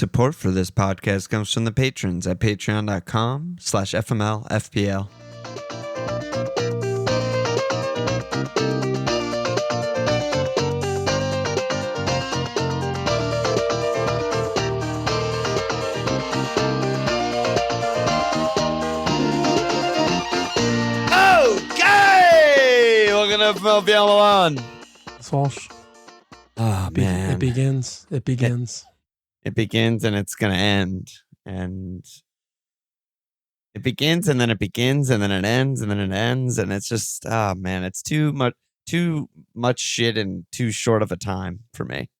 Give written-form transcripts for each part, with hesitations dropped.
Support for this podcast comes from the patrons at patreon.com/FML FPL. Okay! Welcome to FML FPL. Walsh. Oh, man. It begins. It begins and it's going to end. And it begins and then it begins and then it ends and then it ends. And it's just, oh, man, it's too much shit in too short of a time for me.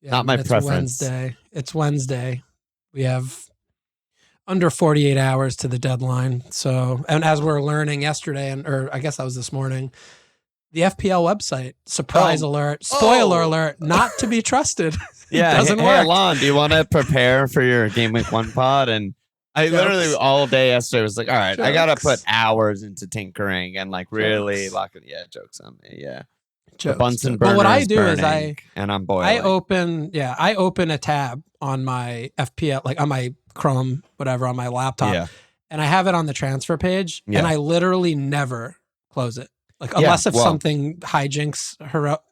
Yeah, Not my preference. It's Wednesday. We have under 48 hours to the deadline. So, and as we're learning yesterday, or I guess that was this morning, the FPL website, surprise alert, spoiler alert, not to be trusted. Yeah, doesn't hey, work. Alon, do you want to prepare for your Gameweek 1 pod? And I literally all day yesterday was like, all right, I got to put hours into tinkering and like really lock it. Yeah, jokes on me. Yeah. The Bunsen burner. But what I do is I'm boiling. I open a tab on my FPL, like on my Chrome, whatever, on my laptop, and I have it on the transfer page, and I literally never close it. Like unless if something hijinks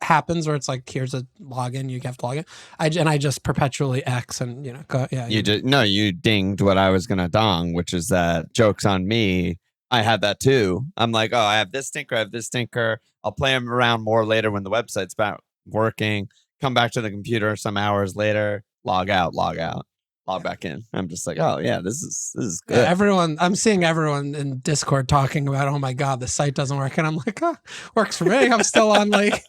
happens where it's like, here's a login, you have to log in. I just perpetually X and you dinged what I was gonna dong, which is that joke's on me. I had that too. I'm like, I have this tinker, I'll play them around more later when the website's back working. Come back to the computer some hours later, log out, log back in. I'm just like, oh yeah, this is good. Yeah, I'm seeing everyone in Discord talking about, oh my God, the site doesn't work. And I'm like, works for me. I'm still on like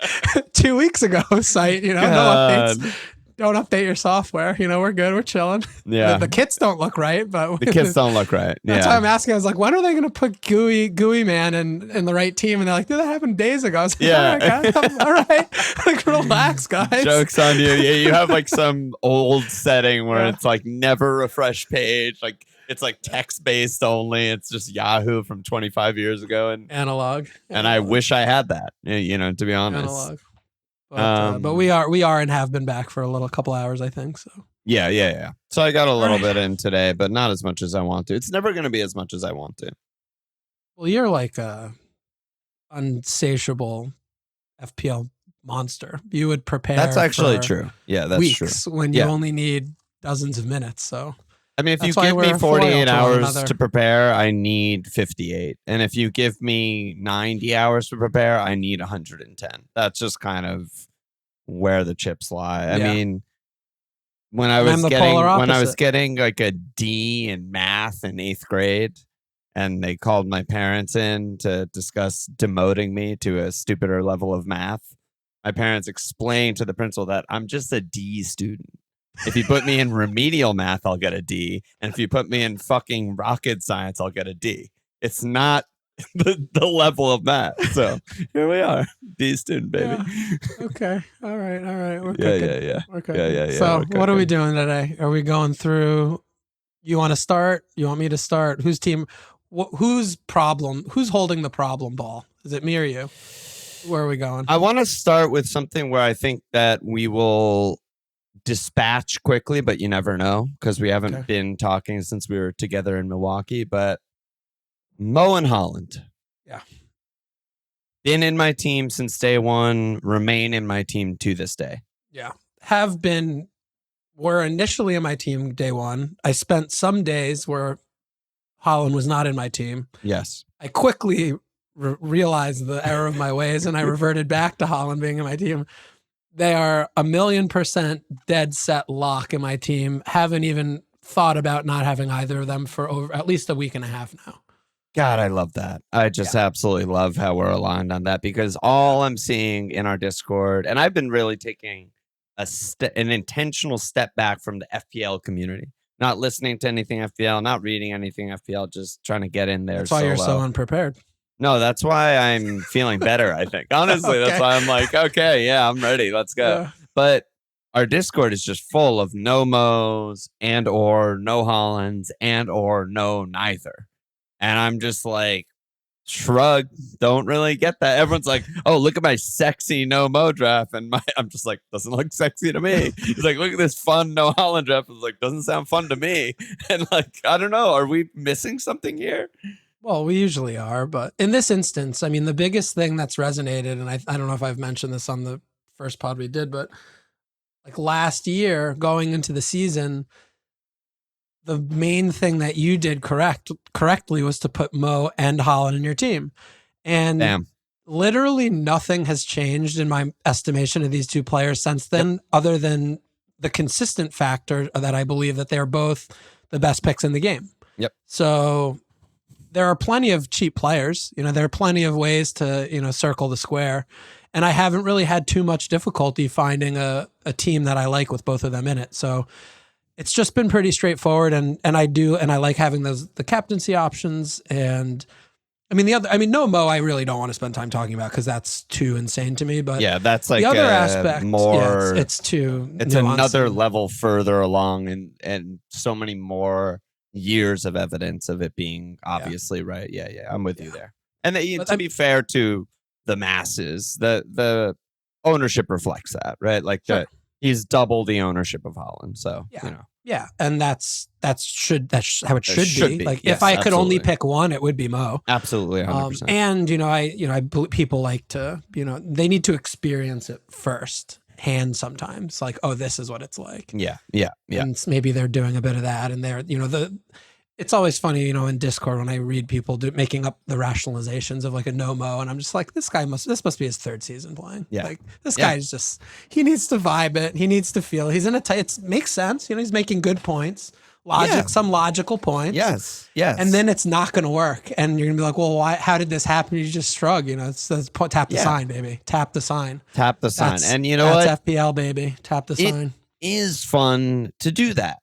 2 weeks ago site, no updates. Don't update your software. We're good. We're chilling. Yeah. The kits don't look right, but the kits don't look right. That's why I'm asking. I was like, when are they going to put Gooey Man in the right team? And they're like, dude, that happened days ago. I was like, all right, guys. All right. Like, relax, guys. Joke's on you. Yeah, you have like some old setting where it's like never refresh page. Like it's like text based only. It's just Yahoo from 25 years ago and analog. And I wish I had that. To be honest. Analog. But we are and have been back for a couple hours, I think. So yeah. So I got a little bit in today, but not as much as I want to. It's never going to be as much as I want to. Well, you're like a unsatiable FPL monster. You would prepare. That's actually true. Yeah, that's weeks true. When you only need dozens of minutes. So I mean, if you give me 48 hours to prepare, I need 58. And if you give me 90 hours to prepare, I need 110. That's just kind of where the chips lie. I mean, when I was getting like a D in math in 8th grade, and they called my parents in to discuss demoting me to a stupider level of math, my parents explained to the principal that I'm just a D student. If you put me in remedial math, I'll get a D. And if you put me in fucking rocket science, I'll get a D. It's not the level of math. So here we are. D student, baby. Yeah. Okay. All right. We're cooking. Yeah. We're cooking. Yeah. So what are we doing today? Are we going through, you want to start? You want me to start? Whose team? Whose problem? Who's holding the problem ball? Is it me or you? Where are we going? I want to start with something where I think that we will dispatch quickly, but you never know because we haven't been talking since we were together in Milwaukee. But Mo and Haaland, been in my team since day one, remain in my team to this day. Were initially in my team day one. I spent some days where Haaland was not in my team. Yes, I quickly realized the error of my ways, and I reverted back to Haaland being in my team. They are 1,000,000% dead set lock in my team. Haven't even thought about not having either of them for over at least a week and a half now. God, I love that. I just absolutely love how we're aligned on that because all I'm seeing in our Discord, and I've been really taking an intentional step back from the FPL community, not listening to anything FPL, not reading anything FPL, just trying to get in there. That's why you're so unprepared. No, that's why I'm feeling better, I think. Honestly, that's why I'm like, okay, yeah, I'm ready. Let's go. Yeah. But our Discord is just full of no Mo's and or no Haalands and or no neither. And I'm just like, Shrug. Don't really get that. Everyone's like, oh, look at my sexy no Mo draft. And I'm just like, doesn't look sexy to me. He's like, look at this fun no Haaland draft. I was like, doesn't sound fun to me. And like, I don't know. Are we missing something here? Well, we usually are. But in this instance, I mean, the biggest thing that's resonated, and I don't know if I've mentioned this on the first pod we did, but like last year going into the season, the main thing that you did correctly was to put Mo and Haaland in your team. And literally nothing has changed in my estimation of these two players since then, other than the consistent factor that I believe that they're both the best picks in the game. Yep. So there are plenty of cheap players. There are plenty of ways to, circle the square. And I haven't really had too much difficulty finding a team that I like with both of them in it. So it's just been pretty straightforward, and I like having the captaincy options. And I mean no Mo I really don't want to spend time talking about because that's too insane to me. But yeah, that's like the other aspect more. It's too. It's another level further along, and so many more years of evidence of it being obviously right. Yeah, I'm with you there. And to be fair to the masses, the ownership reflects that, right? Like he's double the ownership of Haaland, so yeah, and that's how it should be. Like if I could only pick one, it would be Mo. Absolutely, 100%. And people like to they need to experience it first hand sometimes. Like, oh, this is what it's like. Yeah. And maybe they're doing a bit of that, and they're it's always funny, in Discord when I read people making up the rationalizations of like a no Mo, and I'm just like, this must be his third season playing. Yeah. Like this guy's just, he needs to vibe it. He needs to feel he's in it makes sense. He's making good points, some logical points. Yes. And then it's not going to work. And you're going to be like, well, why, how did this happen? You just shrug, tap the sign, baby. Tap the sign. Tap the sign. And you know what? That's FPL, baby. Tap the sign. It is fun to do that.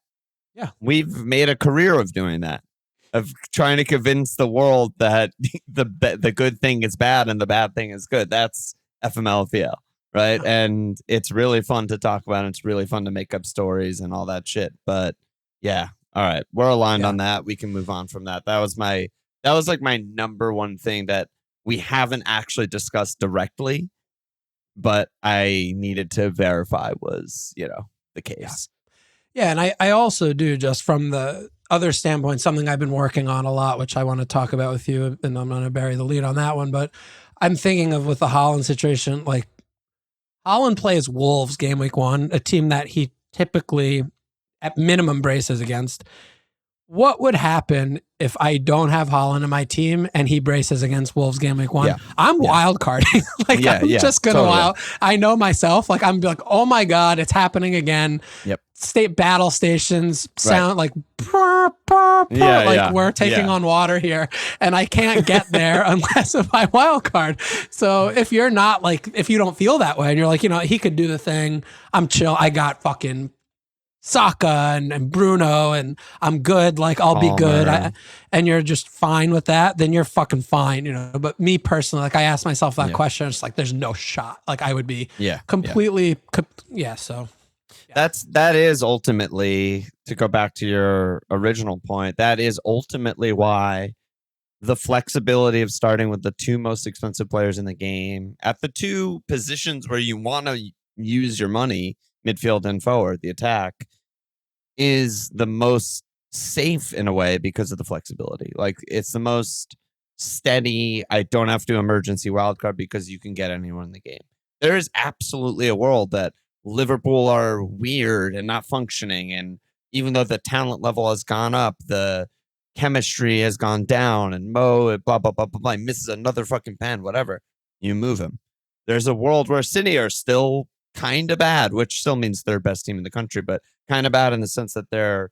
Yeah. We've made a career of doing that, of trying to convince the world that the good thing is bad and the bad thing is good. That's FML FPL, right? Yeah. And it's really fun to talk about. And it's really fun to make up stories and all that shit. But yeah, all right, we're aligned on that. We can move on from that. That was like my number one thing that we haven't actually discussed directly, but I needed to verify was, the case. Yeah, and I also do, just from the other standpoint, something I've been working on a lot, which I want to talk about with you, and I'm going to bury the lead on that one, but I'm thinking of with the Haaland situation, like Haaland plays Wolves game week 1, a team that he typically at minimum braces against. What would happen if I don't have Haaland in my team and he braces against Wolves game week 1? Yeah. I'm wild carding. I'm just going to wild. I know myself. Like I'm like, oh my God, it's happening again. Yep. State battle stations sound like, we're taking on water here, and I can't get there unless if I wild card. So if you're not if you don't feel that way and you're like, he could do the thing, I'm chill. I got fucking Saka and Bruno and I'm good. Like I'll be good. And you're just fine with that, then you're fucking fine, But me personally, like I asked myself that question. It's like, there's no shot. Like I would be completely. So. Yeah. That is ultimately, to go back to your original point, that is ultimately why the flexibility of starting with the two most expensive players in the game at the two positions where you want to use your money, midfield and forward, the attack, is the most safe in a way because of the flexibility. Like it's the most steady. I don't have to emergency wildcard because you can get anyone in the game. There is absolutely a world that Liverpool are weird and not functioning, and even though the talent level has gone up, the chemistry has gone down, and Mo blah blah blah blah blah misses another fucking pen, whatever, you move him. There's a world where City are still kind of bad, which still means they're best team in the country, but kind of bad in the sense that they're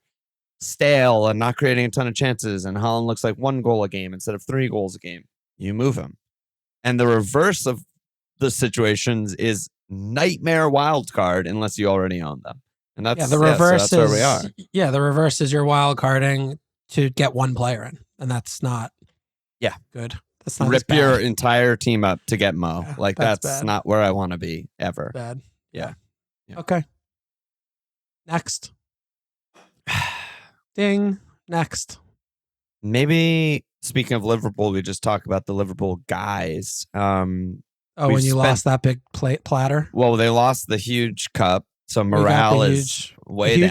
stale and not creating a ton of chances, and Haaland looks like 1 goal a game instead of 3 goals a game. You move him. And the reverse of the situations is nightmare wild card unless you already own them. And that's the reverse so that's where we are. Yeah, the reverse is you're wild carding to get one player in, and that's not good. That's not rip your entire team up to get Mo. Yeah, that's not where I want to be ever. Bad. Yeah. Okay. Next. Ding. Next. Maybe speaking of Liverpool, we just talked about the Liverpool guys. When you lost that big platter? Well, they lost the huge cup, so morale is way down.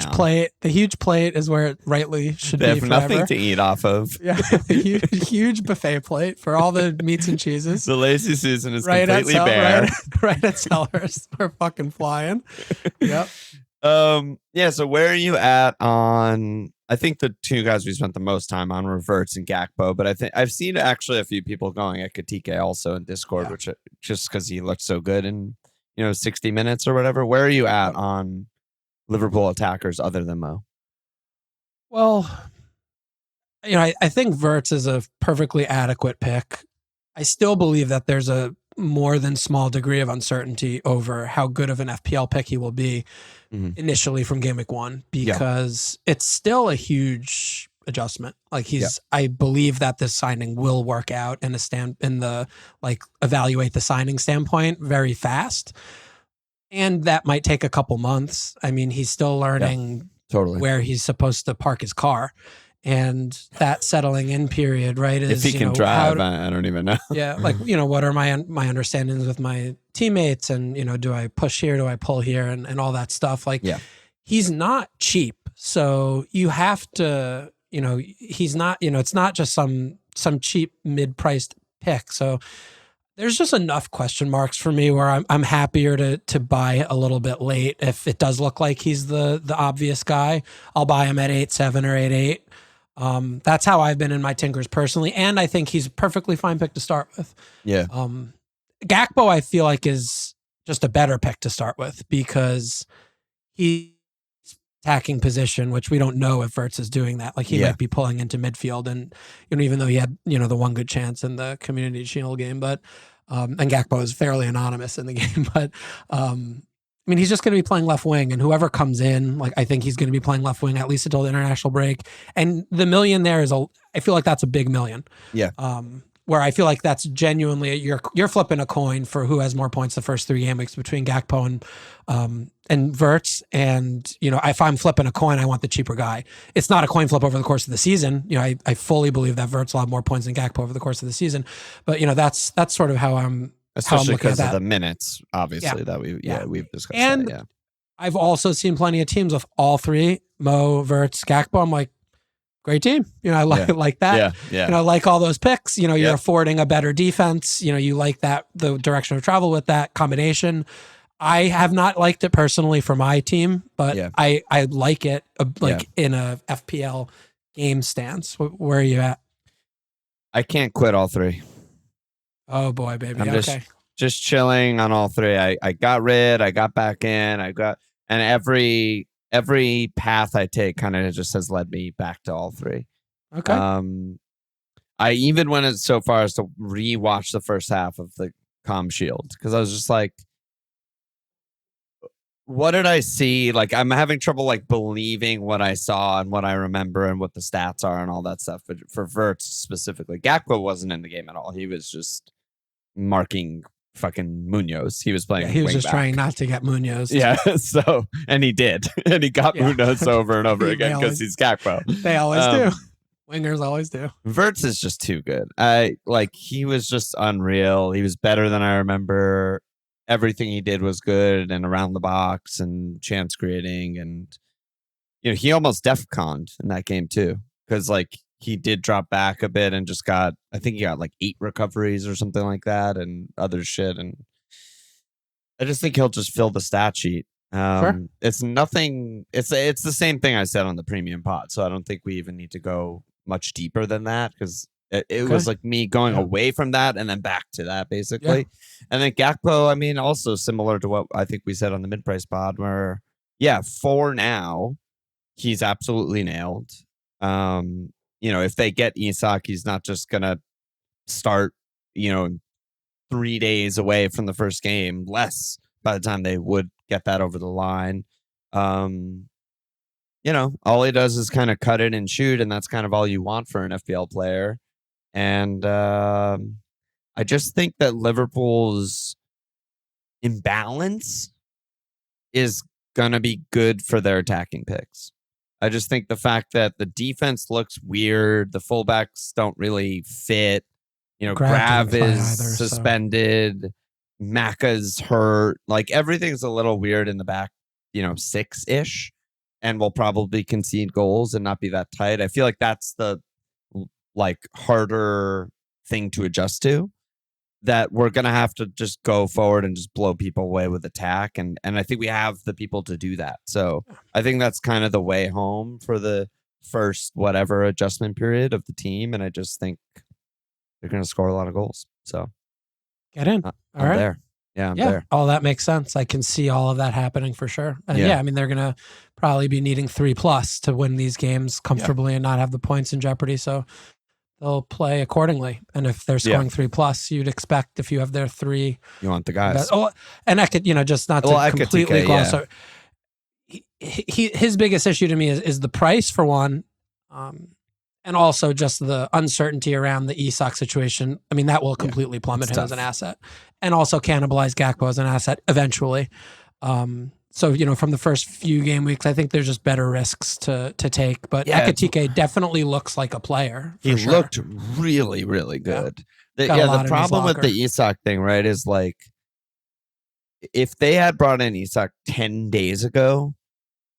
The huge plate is where it rightly should be. They have nothing to eat off of. Yeah, the huge buffet plate for all the meats and cheeses. The lazy Susan is completely bare. Right at Sellers. We're fucking flying. Yep. Yeah, so where are you at on... I think the two guys we spent the most time on were Verts and Gakpo, but I think I've seen actually a few people going at Katike also in Discord, which just because he looked so good in 60 minutes or whatever. Where are you at on Liverpool attackers other than Mo? Well, I think Verts is a perfectly adequate pick. I still believe that there's a more than small degree of uncertainty over how good of an FPL pick he will be initially from Gameweek 1 because it's still a huge adjustment. Like I believe that this signing will work out in the evaluate the signing standpoint very fast. And that might take a couple months. I mean, he's still learning where he's supposed to park his car. And that settling in period, right? Is, if he can drive, I don't even know. Yeah, what are my understandings with my teammates, and do I push here, do I pull here, and all that stuff. He's not cheap, so you have to, he's not, it's not just some cheap mid-priced pick. So there's just enough question marks for me where I'm happier to buy a little bit late. If it does look like he's the obvious guy, I'll buy him at 8.7 or 8.8. That's how I've been in my tinkers personally, and I think he's a perfectly fine pick to start with. Yeah. Gakpo, I feel like, is just a better pick to start with because he's attacking position, which we don't know if Verts is doing that. Like he might be pulling into midfield, and even though he had the one good chance in the Community Shield game, but and Gakpo is fairly anonymous in the game, but I mean, he's just going to be playing left wing, and whoever comes in, I think he's going to be playing left wing at least until the international break. And the million there I feel like that's a big million. Yeah. Where I feel like that's genuinely you're flipping a coin for who has more points the first 3 game weeks between Gakpo and Verts. And if I'm flipping a coin, I want the cheaper guy. It's not a coin flip over the course of the season. I fully believe that Verts will have more points than Gakpo over the course of the season. But that's sort of how I'm. Especially because of the minutes, obviously, that we've discussed. And I've also seen plenty of teams with all three, Mo, Verts, Gakpo. I'm like, great team. I like that. Yeah. I like all those picks. You're affording a better defense. You like that, the direction of travel with that combination. I have not liked it personally for my team, but I like it in a FPL game stance. Where are you at? I can't quit all three. Oh boy, baby. I'm just chilling on all three. I got rid, I got back in, and every path I take kind of just has led me back to all three. Okay. I even went so far as to rewatch the first half of the Com Shield because I was just like, what did I see? I'm having trouble believing what I saw and what I remember and what the stats are and all that stuff. But for Verts specifically, Gakpo wasn't in the game at all. He was just marking fucking Munoz. He was playing. He was just trying not to get Munoz. Yeah. So, and he did, and he got Munoz over and over again because he's Gakpo. They always do. Wingers always do. Verts is just too good. He was just unreal. He was better than I remember. Everything he did was good and around the box and chance creating, and he almost defconned in that game too because he did drop back a bit and just got, I think he got 8 recoveries or something like that and other shit. And I just think he'll just fill the stat sheet. Sure. It's nothing. It's the same thing I said on the premium pod. So I don't think we even need to go much deeper than that because it was me going away from that and then back to that basically. Yeah. And then Gakpo, I mean, also similar to what I think we said on the mid-price pod where, for now, he's absolutely nailed. If they get Isak, he's not just going to start, 3 days away from the first game, less by the time they would get that over the line. All he does is kind of cut it and shoot, and that's kind of all you want for an FPL player. And I just think that Liverpool's imbalance is going to be good for their attacking picks. I just think the fact that the defense looks weird, the fullbacks don't really fit. Grav is suspended. Maka's hurt. Like everything's a little weird in the back, 6-ish, and we'll probably concede goals and not be that tight. I feel like that's the harder thing to adjust to, that we're going to have to just go forward and just blow people away with attack. And I think we have the people to do that. So I think that's kind of the way home for the first whatever adjustment period of the team. And I just think they're going to score a lot of goals. So get in. I'm right. There. Yeah, I'm there. All that makes sense. I can see all of that happening for sure. And I mean, they're going to probably be needing 3+ to win these games comfortably and not have the points in jeopardy. So they'll play accordingly. And if they're scoring 3+, you'd expect if you have their 3. You want the guys. And I could, just not to completely gloss over. His biggest issue to me is the price for one. And also just the uncertainty around the Isak situation. I mean, that will completely plummet him as an asset, and also cannibalize Gakpo as an asset eventually. So, from the first few game weeks, I think there's just better risks to take. But Ekitike definitely looks like a player. He looked really, really good. The problem with the Isak thing, right, is like, if they had brought in Isak 10 days ago,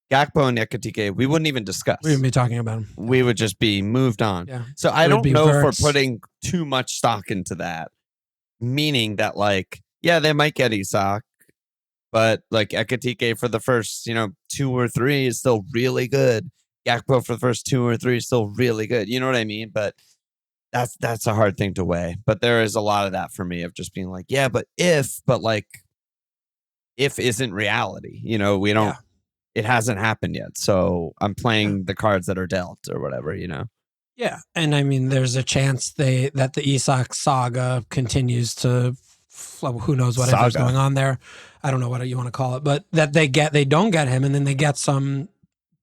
Gakpo and Ekitike, we wouldn't even discuss. We wouldn't be talking about him. We would just be moved on. Yeah. So I don't know if we're putting too much stock into that. Meaning that, they might get Isak, but Ekitike for the first, 2 or 3 is still really good. Gakpo for the first 2 or 3 is still really good. You know what I mean? But that's a hard thing to weigh. But there is a lot of that for me of just being if isn't reality. We don't. Yeah. It hasn't happened yet, so I'm playing the cards that are dealt or whatever, Yeah, and I mean, there's a chance that the Isak saga continues to, who knows whatever's going on there. I don't know what you want to call it, but that they don't get him, and then they get some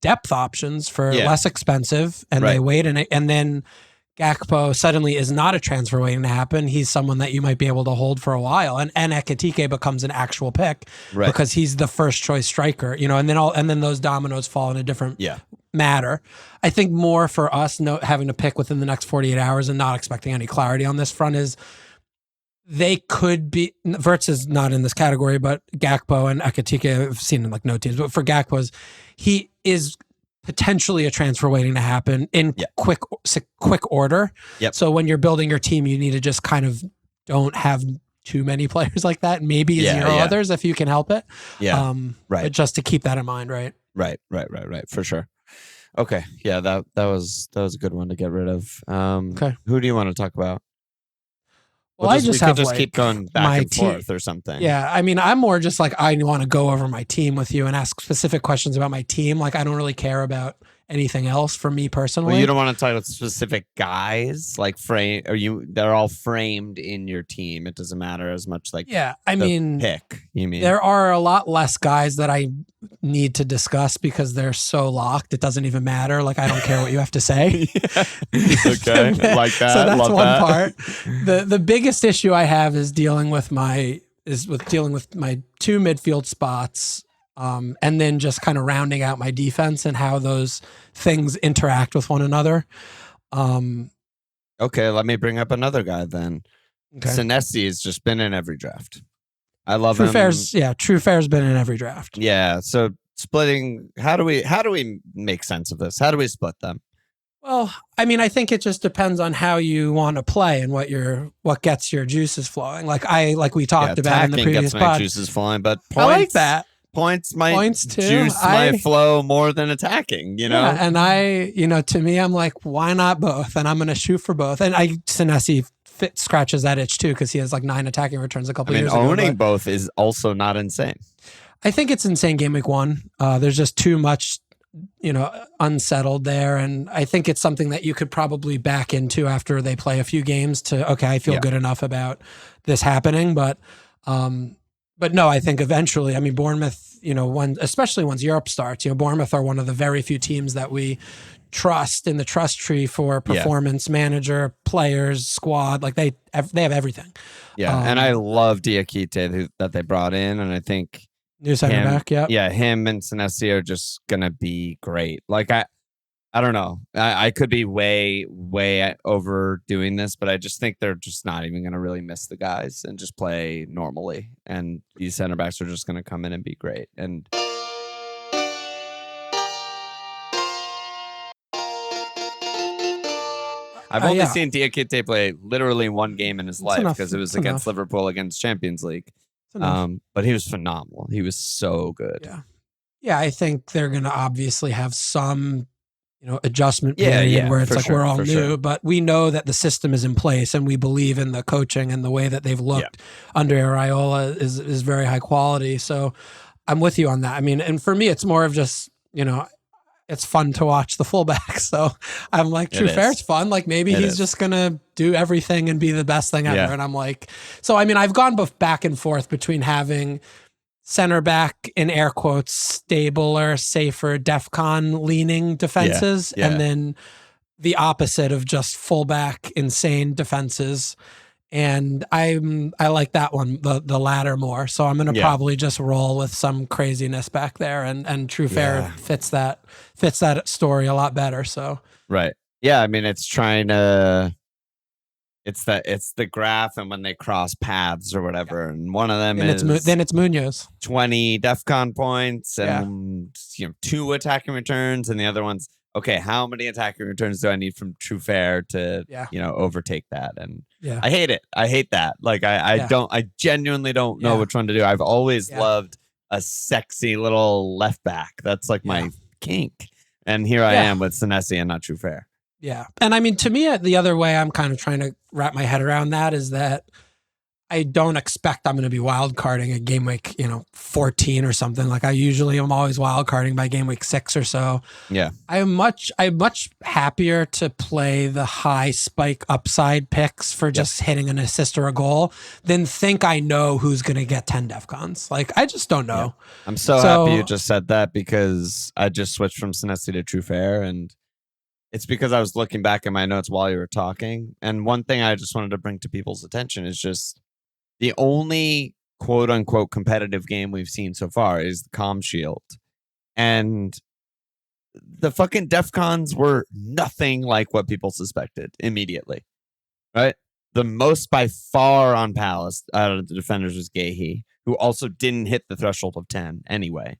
depth options for less expensive, and they wait, and then Gakpo suddenly is not a transfer waiting to happen. He's someone that you might be able to hold for a while, and Ekitike becomes an actual pick because he's the first choice striker, and then those dominoes fall in a different matter. I think more for us having to pick within the next 48 hours and not expecting any clarity on this front is they could be. Wirtz is not in this category, but Gakpo and Ekitike I've seen in no teams, but for Gakpo's, he is potentially a transfer waiting to happen in quick order. Yep. So when you're building your team, you need to just kind of don't have too many players like that. Maybe zero others if you can help it. Yeah. But just to keep that in mind, right? Right. For sure. Okay. Yeah, that was a good one to get rid of. Okay. Who do you want to talk about? Well, I just have keep going back and forth or something. Yeah, I mean, I'm more just I want to go over my team with you and ask specific questions about my team. I don't really care about anything else for me personally. Well, you don't want to talk about specific guys, they're all framed in your team. It doesn't matter as much pick. You mean there are a lot less guys that I need to discuss because they're so locked. It doesn't even matter. I don't care what you have to say. Okay, like that. So that's Love one that. part. The biggest issue I have is dealing with my 2 midfield spots. And then just kind of rounding out my defense and how those things interact with one another. Okay, let me bring up another guy then. Okay. Senesi has just been in every draft. I love him. True Fair's been in every draft. Yeah, so splitting, how do we make sense of this? How do we split them? Well, I mean, I think it just depends on how you want to play and what gets your juices flowing. We talked about in the previous gets pod. My juices flowing, but points, I like that. Points too. Juice might flow more than attacking, Yeah, and to me, I'm why not both? And I'm going to shoot for both. And Senesi scratches that itch too because he has 9 attacking returns a couple years ago. Owning both is also not insane. I think it's insane game week 1. There's just too much, unsettled there. And I think it's something that you could probably back into after they play a few games I feel good enough about this happening. But no, I think eventually, Bournemouth, especially once Europe starts, Bournemouth are one of the very few teams that we trust in the trust tree for performance, manager, players, squad. They have everything. Yeah, and I love Diakite that they brought in, and I think New center back, yeah. Yeah, him and Senesi are just going to be great. Like, I don't know. I could be way overdoing this, but I just think they're just not even going to really miss the guys and just play normally. And these center backs are just going to come in and be great. And I've only seen Diakite play literally one game in his life because it was against Liverpool against Champions League. But he was phenomenal. He was so good. Yeah, I think they're going to obviously have some adjustment period where it's like we're all new, but we know that the system is in place and we believe in the coaching and the way that they've looked under Areola is very high quality. So I'm with you on that. I mean, and for me, it's more of just, it's fun to watch the fullback. So I'm like, Truffaire's fun. Like maybe he's just going to do everything and be the best thing ever. And I'm like, so I mean, I've gone both back and forth between having center back in air quotes, stabler, safer, DEFCON leaning defenses, and then the opposite of just fullback insane defenses. And I like that one, the latter more. So I'm gonna probably just roll with some craziness back there, and Truffert fits that story a lot better. So yeah, I mean it's trying to. It's the graph and when they cross paths or whatever, and one of them then it's Munoz 20 DEFCON points and 2 attacking returns, and the other one's okay. How many attacking returns do I need from Truffert to overtake that? And I hate it. I hate that. Like I genuinely don't know which one to do. I've always loved a sexy little left back. That's like my kink, and here I am with Senesi and not Truffert. Yeah. And I mean, to me, the other way I'm kind of trying to wrap my head around that is that I don't expect I'm going to be wild carding a game week, 14 or something. Like I'm always wild carding by game week 6 or so. Yeah. I'm much happier to play the high spike upside picks for just hitting an assist or a goal than think I know who's going to get 10 DEFCONs. Like, I just don't know. Yeah. I'm so happy you just said that because I just switched from Senesi to Truffert, and it's because I was looking back at my notes while you were talking. And one thing I just wanted to bring to people's attention is just the only quote unquote competitive game we've seen so far is the Calm Shield. And the fucking DEFCONs were nothing like what people suspected immediately. Right? The most by far on Palace out of the defenders was Gehi, who also didn't hit the threshold of 10 anyway.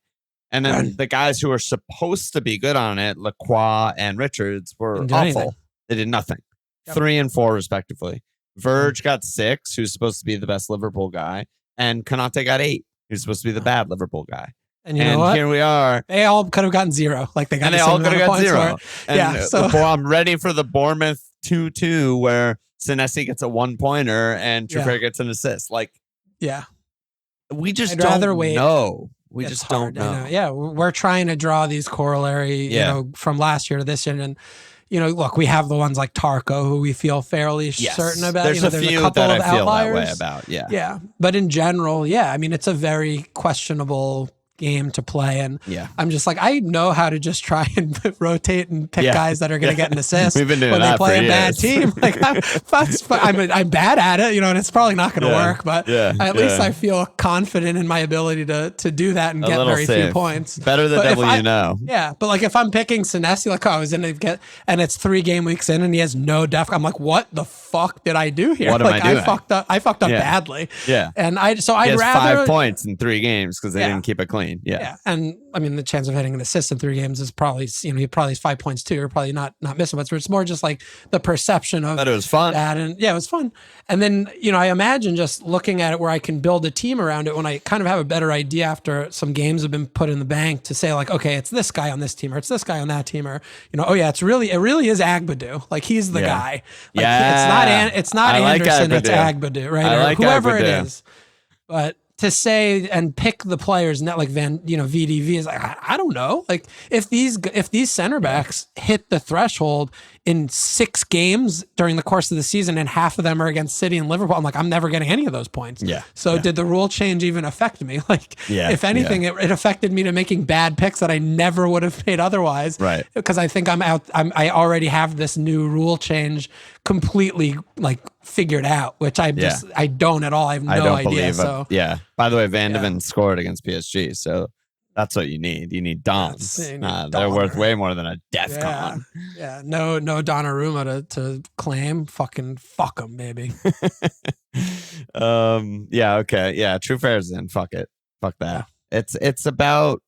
And then the guys who were supposed to be good on it, Lacroix and Richards, were awful. Anything. They did nothing. 3 and 4, respectively. Verge got 6, who's supposed to be the best Liverpool guy. And Konate got 8, who's supposed to be the bad Liverpool guy. And you know what? Here we are. They all could have gotten 0. Like they got and they all could have got 0. And so I'm ready for the Bournemouth 2-2 where Senesi gets a 1-pointer and Truffert gets an assist. Like, we just don't know. We just don't know. Yeah, we're trying to draw these corollary, from last year to this year. And, look, we have the ones like Tarko, who we feel fairly certain about. There's a few couple that of I feel outliers. that way about, Yeah. But in general, I mean, it's a very questionable game to play, and I'm just like, I know how to just try and rotate and pick guys that are going to get an assist We've been doing when that they play for a bad team. Like I'm bad at it, and it's probably not going to work, but at least I feel confident in my ability to do that and get very few points. Better the devil you know. Yeah, but like if I'm picking Senesi, like I was going to get, and it's 3 game weeks in, and he has no def. I'm like, what the fuck did I do here? What am I doing? I fucked up badly. Yeah, and I'd rather 5 points in 3 games because they didn't keep it clean. Yeah. And I mean, the chance of hitting an assist in 3 games is probably, he probably has 5 points too, or probably not missing much. But it's more just like the perception of that it was fun. That, and it was fun. And then, I imagine just looking at it where I can build a team around it when I kind of have a better idea after some games have been put in the bank to say like, okay, it's this guy on this team, or it's this guy on that team, or it really is Agbadou. Like he's the guy. Like, it's not Anderson, it's Agbadou, right? I like whoever Agbadou. It is. But to say and pick the players, not like VDV is like, I don't know. Like if these center backs hit the threshold in 6 games during the course of the season and half of them are against City and Liverpool, I'm like, I'm never getting any of those points. So did the rule change even affect me? Like if anything, it affected me to making bad picks that I never would have made otherwise. Right. Because I think I already have this new rule change completely like figured out, which I don't at all. I have no idea. So yeah. By the way, Van de Ven scored against PSG, so that's what you need. You need Dons. They're worth way more than a DEFCON. Yeah. No Donnarumma to claim. Fucking fuck them, baby. Yeah. Okay. Yeah. True Fair's in. Fuck it. Fuck that. Yeah. It's about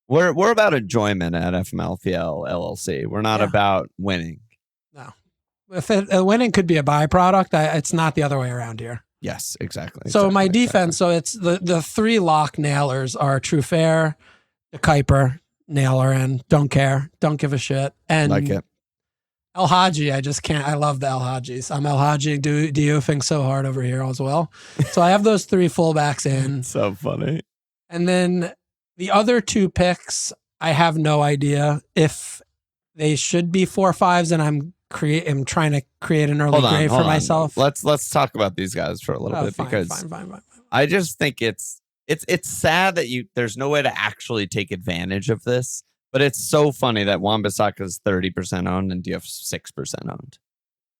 we're about enjoyment at FML FPL LLC. We're not about winning. No. If winning could be a byproduct, it's not the other way around here. Yes, exactly. So my defense, so it's the three lock nailers are True Fair, the Kuiper, nailer in, don't care, don't give a shit. And like it. El Hadji, I just can't. I love the El Hadjis. I'm El Hadji Dioufing so hard over here as well. So I have those three fullbacks in. So funny. And then the other two picks, I have no idea if they should be 4-5s, and I'm trying to create an early grave for myself. Let's talk about these guys for a little bit because fine. I just think it's sad that there's no way to actually take advantage of this, but it's so funny that Wan-Bissaka is 30% owned and Diouf's 6% owned.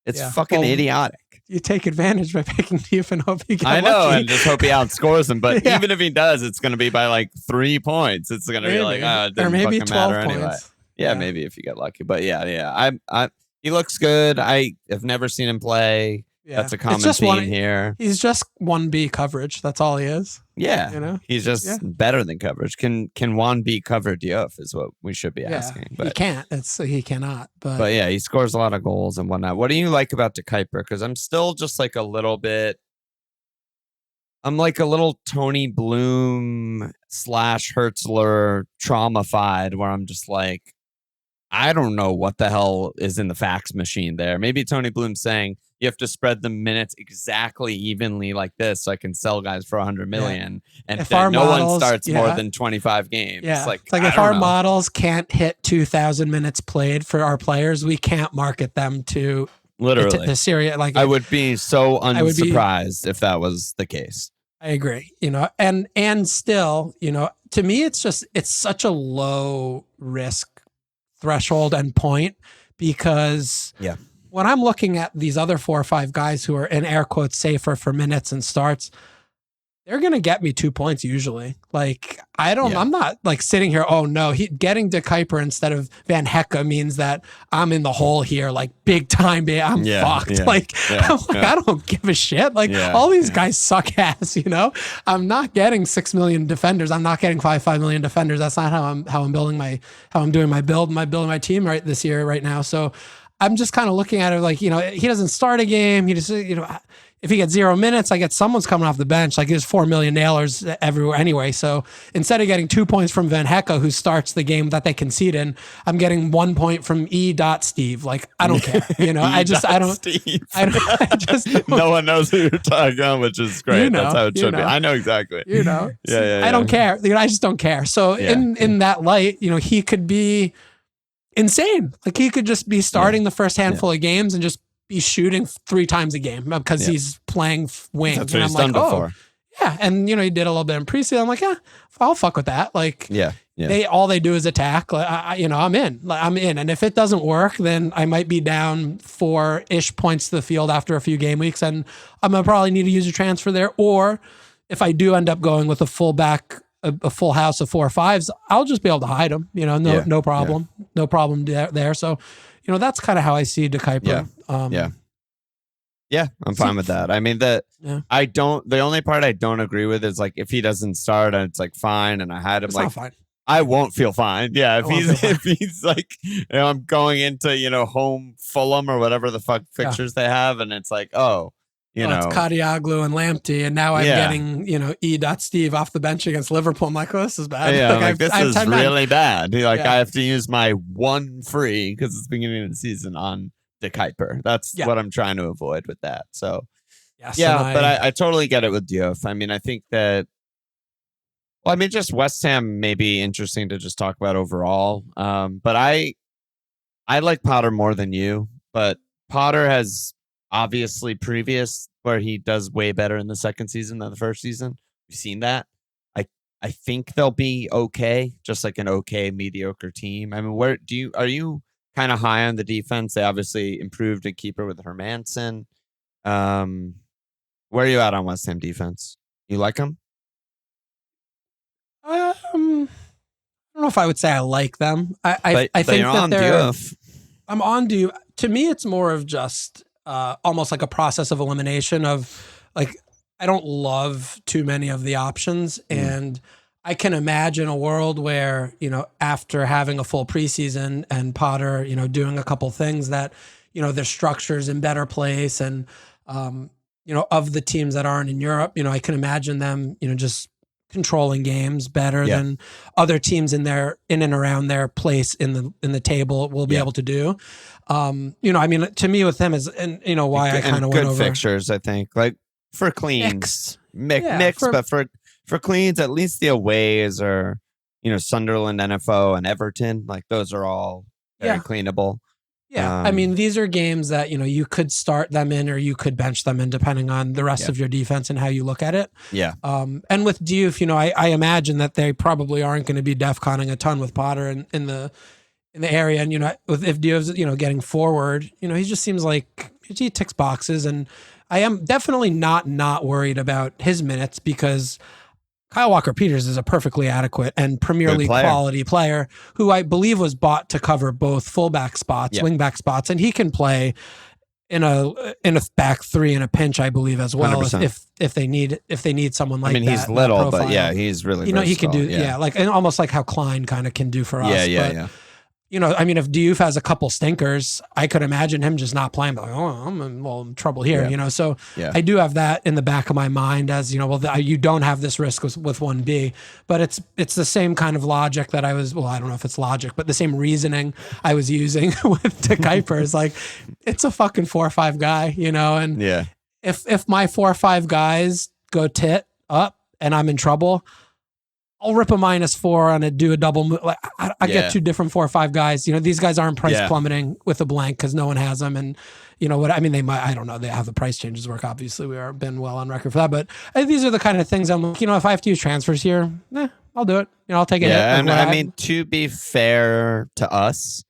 It's fucking idiotic. You take advantage by picking Diouf and hope he gets lucky. And just hope he outscores him. But even if he does, it's going to be by like 3 points. It's going to be like, it doesn't fucking matter anyway. Yeah, maybe if you get lucky. But he looks good. I have never seen him play. Yeah. That's a common theme here. He's just 1B coverage. That's all he is. Yeah. He's just better than coverage. Can 1B cover Diouf is what we should be asking. But he can't. He cannot. But yeah, he scores a lot of goals and whatnot. What do you like about the Kuiper? Because I'm still just like a little bit. I'm like a little Tony Bloom / Hertzler traumafied where I'm just like, I don't know what the hell is in the fax machine there. Maybe Tony Bloom's saying you have to spread the minutes exactly evenly like this so I can sell guys for 100 million. And then no one starts more than 25 games. Yeah. It's like if our models can't hit 2,000 minutes played for our players, we can't market them to literally the Syria. Like I would be so unsurprised if that was the case. I agree. And still, to me, it's such a low risk threshold and point because when I'm looking at these other 4 or 5 guys who are in air quotes safer for minutes and starts, they're going to get me 2 points usually. Like I'm not like sitting here. Oh no, getting De Kuiper instead of Van Hecke means that I'm in the hole here, like big time. I'm fucked. I don't give a shit. Like all these guys suck ass. I'm not getting 6 million defenders. I'm not getting 5 million defenders. That's not how I'm building how I'm doing my building my team right this year right now. So I'm just kind of looking at it like, he doesn't start a game. He just, if he gets 0 minutes, I get someone's coming off the bench. Like there's 4 million nailers everywhere anyway. So instead of getting 2 points from Van Hecke, who starts the game that they concede in, I'm getting 1 point from Steve. Like, I don't care. I just no one knows who you're talking about, which is great. That's how it should be. I know exactly. I don't care. I just don't care. So in that light, he could be insane. Like he could just be starting the first handful of games and just be shooting 3 times a game because he's playing wing. That's what he's done before. Yeah. And, he did a little bit in preseason. I'm like, I'll fuck with that. Like, all they do is attack. Like, I'm in. Like, I'm in. And if it doesn't work, then I might be down 4-ish points to the field after a few game weeks. And I'm going to probably need to use a transfer there. Or if I do end up going with a fullback, a full house of 4 or 5s, I'll just be able to hide them. No problem. No problem there. So, that's kind of how I see De Kuiper. I'm fine with that. I mean, the only part I don't agree with is like if he doesn't start and it's like fine and I had him, it's like not fine. I won't feel fine. Yeah, if he's like, I'm going into home Fulham or whatever the fuck fixtures they have, and it's like, it's Kadioglu and Lamptey, and now I'm getting Steve off the bench against Liverpool. I'm like, this is bad. Yeah, this is really bad. I have to use my 1 free because it's the beginning of the season on De Kuiper. That's what I'm trying to avoid with that. So but I totally get it with Diouf. I mean, I think that. Well, I mean, just West Ham may be interesting to just talk about overall. But I like Potter more than you. But Potter has obviously previous where he does way better in the second season than the first season. We've seen that. I think they'll be okay, just like an okay mediocre team. I mean, are you kind of high on the defense? They obviously improved a keeper with Hermansen. Where are you at on West Ham defense? You like them? I don't know if I would say I like them. I think that they're. I'm on due. To me, it's more of just almost like a process of elimination of like, I don't love too many of the options. And I can imagine a world where, after having a full preseason and Potter, doing a couple things that, their structure's in better place. And, of the teams that aren't in Europe, I can imagine them, just controlling games better than other teams in and around their place in the table will be able to do. To me with them is, and why I kind of went over good fixtures. I think like for cleans, mixed, but for cleans, at least the aways are, Sunderland, NFO, and Everton. Like those are all very cleanable. Yeah, these are games that, you could start them in or you could bench them in depending on the rest of your defense and how you look at it. Yeah. And with Diouf, I imagine that they probably aren't going to be defconning a ton with Potter in the area. And, if Diouf's, getting forward, he just seems like he ticks boxes. And I am definitely not worried about his minutes because Kyle Walker-Peters is a perfectly adequate and Premier League quality player who I believe was bought to cover both fullback spots, wingback spots, and he can play in a back three in a pinch, I believe, as well. If they need someone like that. He's little, but he's really he can do and almost like how Klein kind of can do for us. Yeah. If Diouf has a couple stinkers, I could imagine him just not playing, but like, I'm in trouble here, So I do have that in the back of my mind as, you don't have this risk with 1B, but it's the same kind of logic that I don't know if it's logic, but the same reasoning I was using with De Kuiper is like, it's a fucking 4 or 5 guy, and if my 4 or 5 guys go tit up and I'm in trouble, I'll rip a -4 on it, do a double move. Like I get 2 different 4 or 5 guys. These guys aren't price plummeting with a blank because no one has them. And they might, I don't know, they have the price changes work. Obviously we are been well on record for that, but these are the kind of things I'm like, if I have to use transfers here, I'll do it. I'll take it. Yeah. And to be fair to us,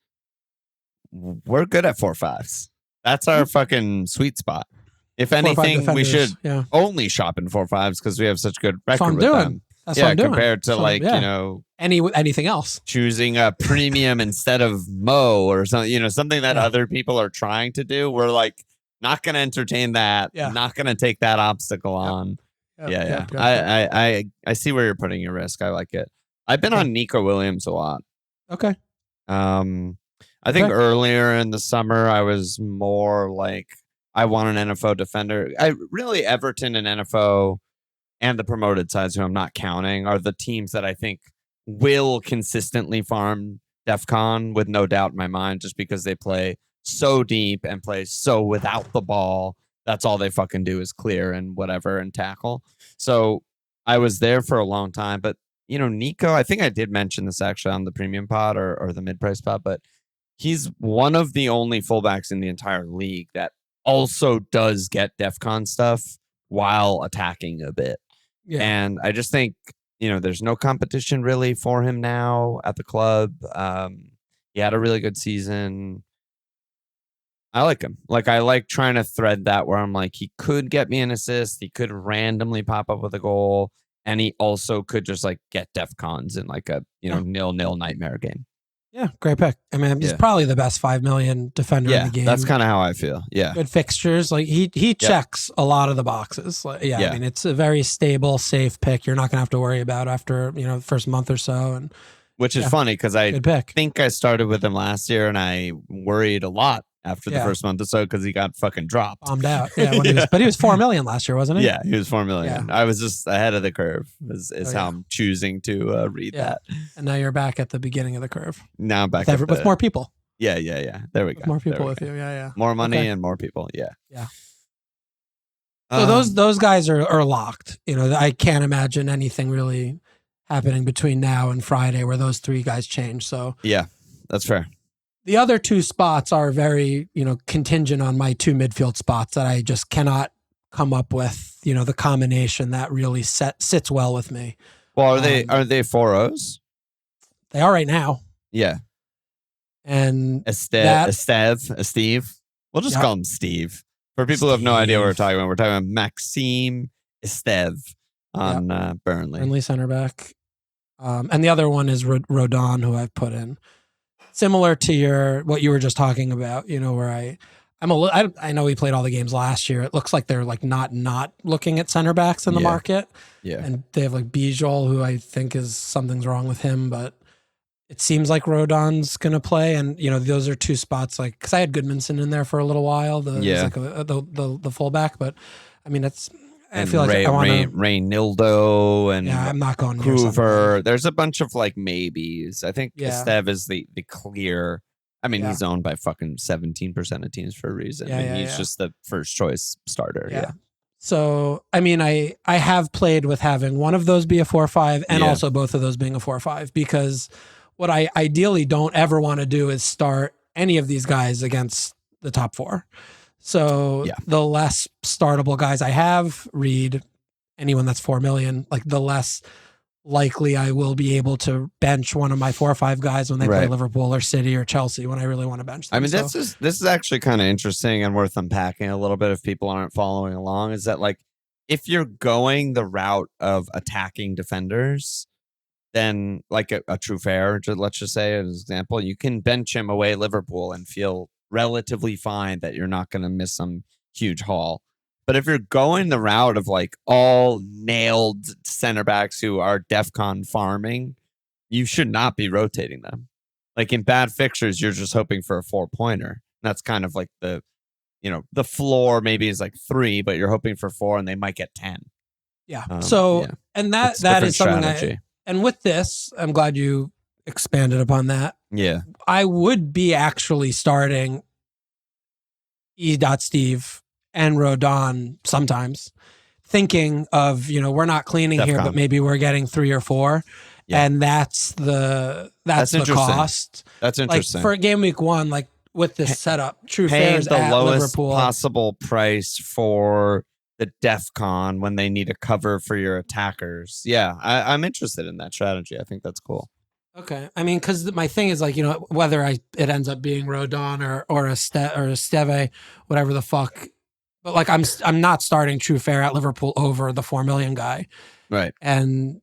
we're good at 4-5s. That's our fucking sweet spot. If anything, we should only shop in 4-5s because we have such good record with them. That's what I'm doing. Compared to anything else. Choosing a premium instead of Mo or something, something that other people are trying to do. We're like not going to entertain that. Not going to take that obstacle on. I see where you're putting your risk. I like it. I've been on Nico Williams a lot. Okay. I think earlier in the summer I was more like I want an NFO defender. Everton and NFO. And the promoted sides, who I'm not counting, are the teams that I think will consistently farm DEFCON with no doubt in my mind, just because they play so deep and play so without the ball. That's all they fucking do is clear and whatever and tackle. So I was there for a long time. But, Nico, I think I did mention this actually on the premium pod or the mid-price pod, but he's one of the only fullbacks in the entire league that also does get DEFCON stuff while attacking a bit. Yeah. And I just think, there's no competition really for him now at the club. He had a really good season. I like him. Like, I like trying to thread that where I'm like, he could get me an assist. He could randomly pop up with a goal. And he also could just like get DEFCONs in like a, 0-0 nightmare game. Yeah, great pick. He's probably the best 5 million defender in the game. That's kind of how I feel. Yeah. Good fixtures. Like he checks a lot of the boxes. Like, it's a very stable, safe pick. You're not going to have to worry about after, the first month or so. And which is funny because I think I started with him last year and I worried a lot after the first month or so because he got fucking dropped. Bombed out. Yeah, but he was 4 million last year, wasn't he? Yeah, he was 4 million. Yeah. I was just ahead of the curve is how I'm choosing to read that. And now you're back at the beginning of the curve. Now I'm back with more people. Yeah. There we go. With more people with you. Yeah. More money and more people. Yeah. Yeah. So those guys are locked. I can't imagine anything really happening between now and Friday where those 3 guys change. So yeah, that's fair. The other 2 spots are very, contingent on my 2 midfield spots that I just cannot come up with, the combination that really sits well with me. Well, are they 4-0s? They are right now. Yeah. And Steve. We'll just call him Steve For people who have no idea what we're talking about Maxime Esteve on Burnley. Burnley center back. And the other one is Rodon, who I've put in. Similar to what you were just talking about, where I know he played all the games last year. It looks like they're like not looking at center backs in the market. Yeah. And they have like Bijol, who I think something's wrong with him, but it seems like Rodon's going to play. And, those are two spots, like, because I had Goodmanson in there for a little while, the fullback. But, I mean, I feel like I want to... Reynildo and I'm not going Hoover. There's a bunch of, like, maybes. I think Esteve is the clear... I mean, he's owned by fucking 17% of teams for a reason. He's just the first choice starter. Yeah. So, I mean, I have played with having one of those be a 4-5 and also both of those being a 4-5, because what I ideally don't ever want to do is start any of these guys against the top four. So the less startable guys I have, Reed, anyone that's 4 million, like the less likely I will be able to bench one of my 4 or 5 guys when they play Liverpool or City or Chelsea when I really want to bench them. I mean, this is actually kind of interesting and worth unpacking a little bit if people aren't following along, is that, like, if you're going the route of attacking defenders, then like a true fair, let's just say as an example, you can bench him away Liverpool and feel relatively fine that you're not going to miss some huge haul. But if you're going the route of like all nailed center backs who are DEFCON farming, you should not be rotating them. Like in bad fixtures, you're just hoping for a 4-pointer. That's kind of like the floor maybe is like 3, but you're hoping for 4 and they might get 10. Yeah. And that is something and with this, I'm glad you expanded upon that. Yeah. I would be actually starting E.Steve and Rodon sometimes, thinking of, we're not cleaning here, but maybe we're getting 3 or 4. Yeah. And that's the cost. That's interesting. Like for game week 1, like with this setup, true paying fares the at lowest Liverpool possible price for the DEFCON when they need a cover for your attackers. Yeah, I'm interested in that strategy. I think that's cool. Okay. I mean, because my thing is like, whether it ends up being Rodon or Esteve, whatever the fuck. But like I'm not starting true fair at Liverpool over the 4 million guy. Right. And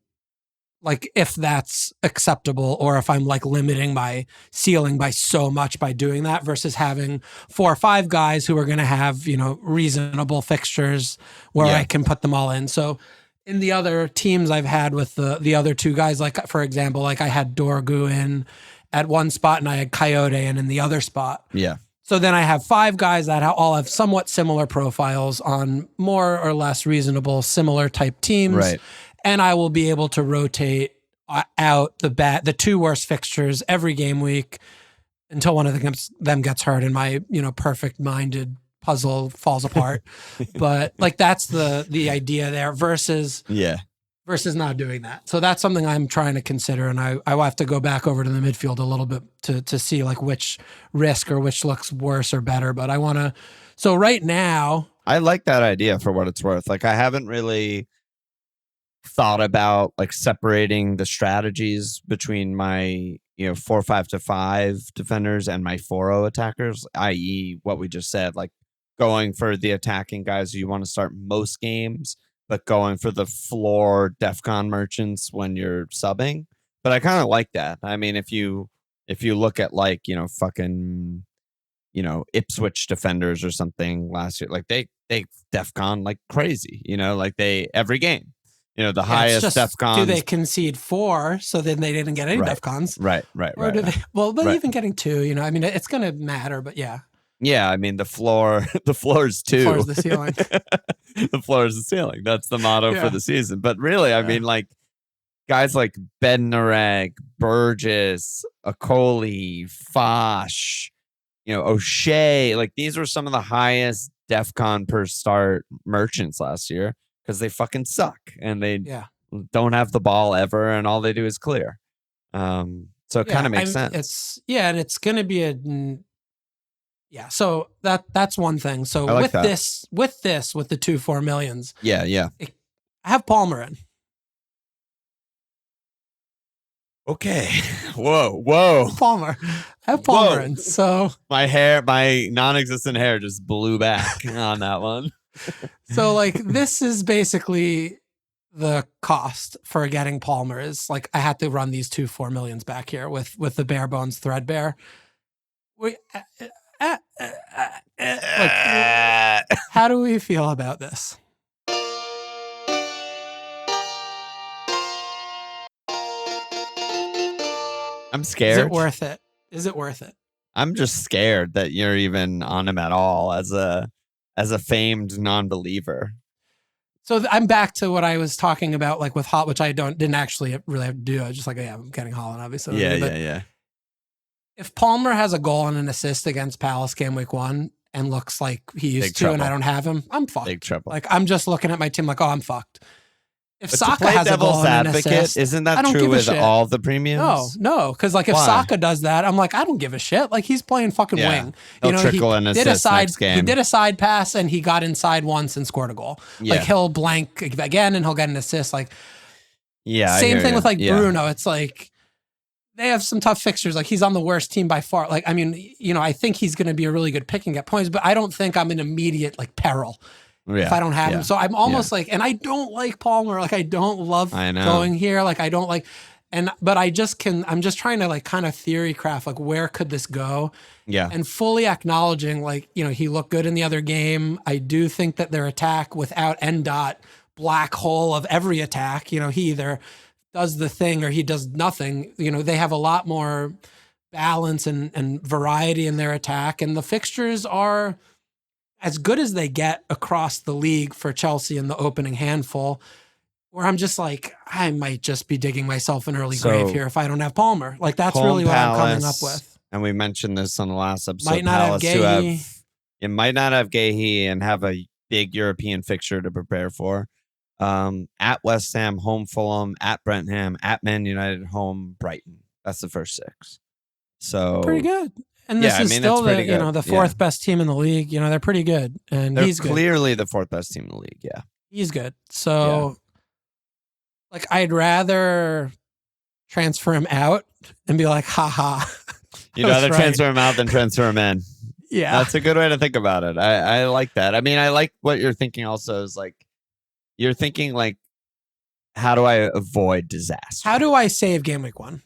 like if that's acceptable, or if I'm like limiting my ceiling by so much by doing that versus having 4 or 5 guys who are going to have, reasonable fixtures where I can put them all in. So in the other teams I've had with the other 2 guys, like for example, like I had Dorgu in at one spot and I had Coyote in the other spot. Yeah. So then I have 5 guys that all have somewhat similar profiles on more or less reasonable, similar type teams. Right. And I will be able to rotate out the 2 worst fixtures every game week until one of them gets hurt and my, perfect minded puzzle falls apart. But like, that's the idea there versus not doing that. So that's something I'm trying to consider. And I will have to go back over to the midfield a little bit to see like which risk or which looks worse or better. But I want to, so right now. I like that idea for what it's worth. Like I haven't really thought about like separating the strategies between my 4-5-5 defenders and my 4-0 attackers, i.e. what we just said, like going for the attacking guys who you want to start most games, but going for the floor DEFCON merchants when you're subbing. But I kind of like that. I mean, if you look at like, fucking, Ipswich defenders or something last year, like they DEFCON like crazy, like they every game. The highest DEFCON. Do they concede 4? So then they didn't get any DEFCONs. Right. Or do they? Well, but even getting 2, I mean, it's going to matter. But yeah. Yeah, I mean the floor is 2. The floor is the ceiling. The floor is the ceiling. That's the motto for the season. But really, I mean, like guys like Bednarek, Burgess, Okoli, Fosh, O'Shea. Like these were some of the highest DEFCON per start merchants last year. Because they fucking suck and they don't have the ball ever, and all they do is clear. So it kind of makes sense. And it's going to be So that's one thing. So like with the 2 4 millions, I have Palmer in. Okay. Whoa. Palmer. I have Palmer in. So my non-existent hair just blew back on that one. So like this is basically the cost for getting Palmer is like I had to run these 4 millions back here with the bare bones threadbare. How do we feel about this? I'm scared. Is it worth it? Is it worth it? I'm just scared that you're even on him at all as a famed non-believer. So I'm back to what I was talking about, like with Haaland, which I didn't actually really have to do. I was just like, yeah, I'm getting Haaland, obviously. Yeah. If Palmer has a goal and an assist against Palace game week 1 and looks like he used to, and I don't have him, I'm fucked. Big trouble. Like I'm just looking at my team like, oh, I'm fucked. If But Saka has a goal and an assist, isn't that true with all the premiums? No, because like if Saka does that, I'm like, I don't give a shit. Like he's playing fucking wing. He'll trickle an assist next game. He did a side pass and he got inside once and scored a goal. Yeah. Like he'll blank again and he'll get an assist. Like same thing with like Bruno. It's like they have some tough fixtures. Like he's on the worst team by far. Like I mean, I think he's going to be a really good pick and get points, but I don't think I'm in immediate like peril. If I don't have him. So I'm almost like, and I don't like Palmer. Like I don't love going here. Like I don't like, but I'm just trying to like kind of theory craft, like where could this go? Yeah. And fully acknowledging like, he looked good in the other game. I do think that their attack without black hole of every attack, he either does the thing or he does nothing. They have a lot more balance and variety in their attack, and the fixtures are as good as they get across the league for Chelsea in the opening handful, where I'm just like, I might just be digging myself an early grave here if I don't have Palmer. Like that's really what I'm coming up with. And we mentioned this on the last episode. Might not have Gahey. You might not have Gahey and have a big European fixture to prepare for. At West Ham, home Fulham, at Brentford, at Man United, home Brighton. That's the first 6. So pretty good. And this is still the fourth best team in the league. They're pretty good. And he's clearly the 4th best team in the league. Yeah. He's good. So like I'd rather transfer him out and be like, haha. You'd rather transfer him out than transfer him in. Yeah. That's a good way to think about it. I like that. I mean, I like what you're thinking also is like, you're thinking like, how do I avoid disaster? How do I save game week 1?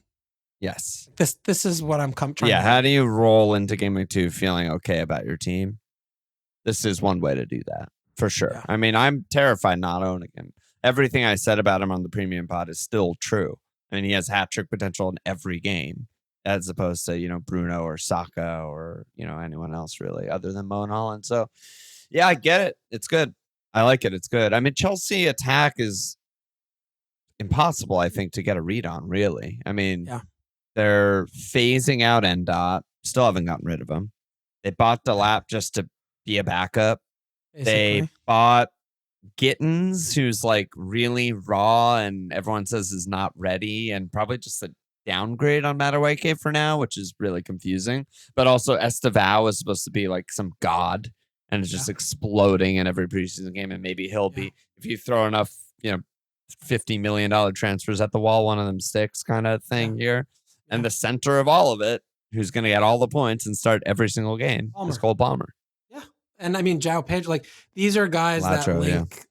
Yes. This is what I'm trying to do. How do you roll into game week 2 feeling okay about your team? This is one way to do that, for sure. Yeah. I mean, I'm terrified not owning him. Everything I said about him on the premium pod is still true. I mean, he has hat-trick potential in every game, as opposed to, Bruno or Saka or, anyone else really, other than Mo and Haaland. So, yeah, I get it. It's good. I like it. It's good. I mean, Chelsea attack is impossible, I think, to get a read on, really. I mean... Yeah. They're phasing out Ndot. Still haven't gotten rid of him. They bought Delap just to be a backup. Basically. They bought Gittins, who's like really raw and everyone says is not ready, and probably just a downgrade on Madueke for now, which is really confusing. But also Estevao is supposed to be like some god and it's just exploding in every preseason game. And maybe he'll be, if you throw enough, $50 million transfers at the wall, one of them sticks kind of thing here. And the center of all of it, who's going to get all the points and start every single game, is Cole Palmer. Yeah. And I mean, João Pedro, like these are guys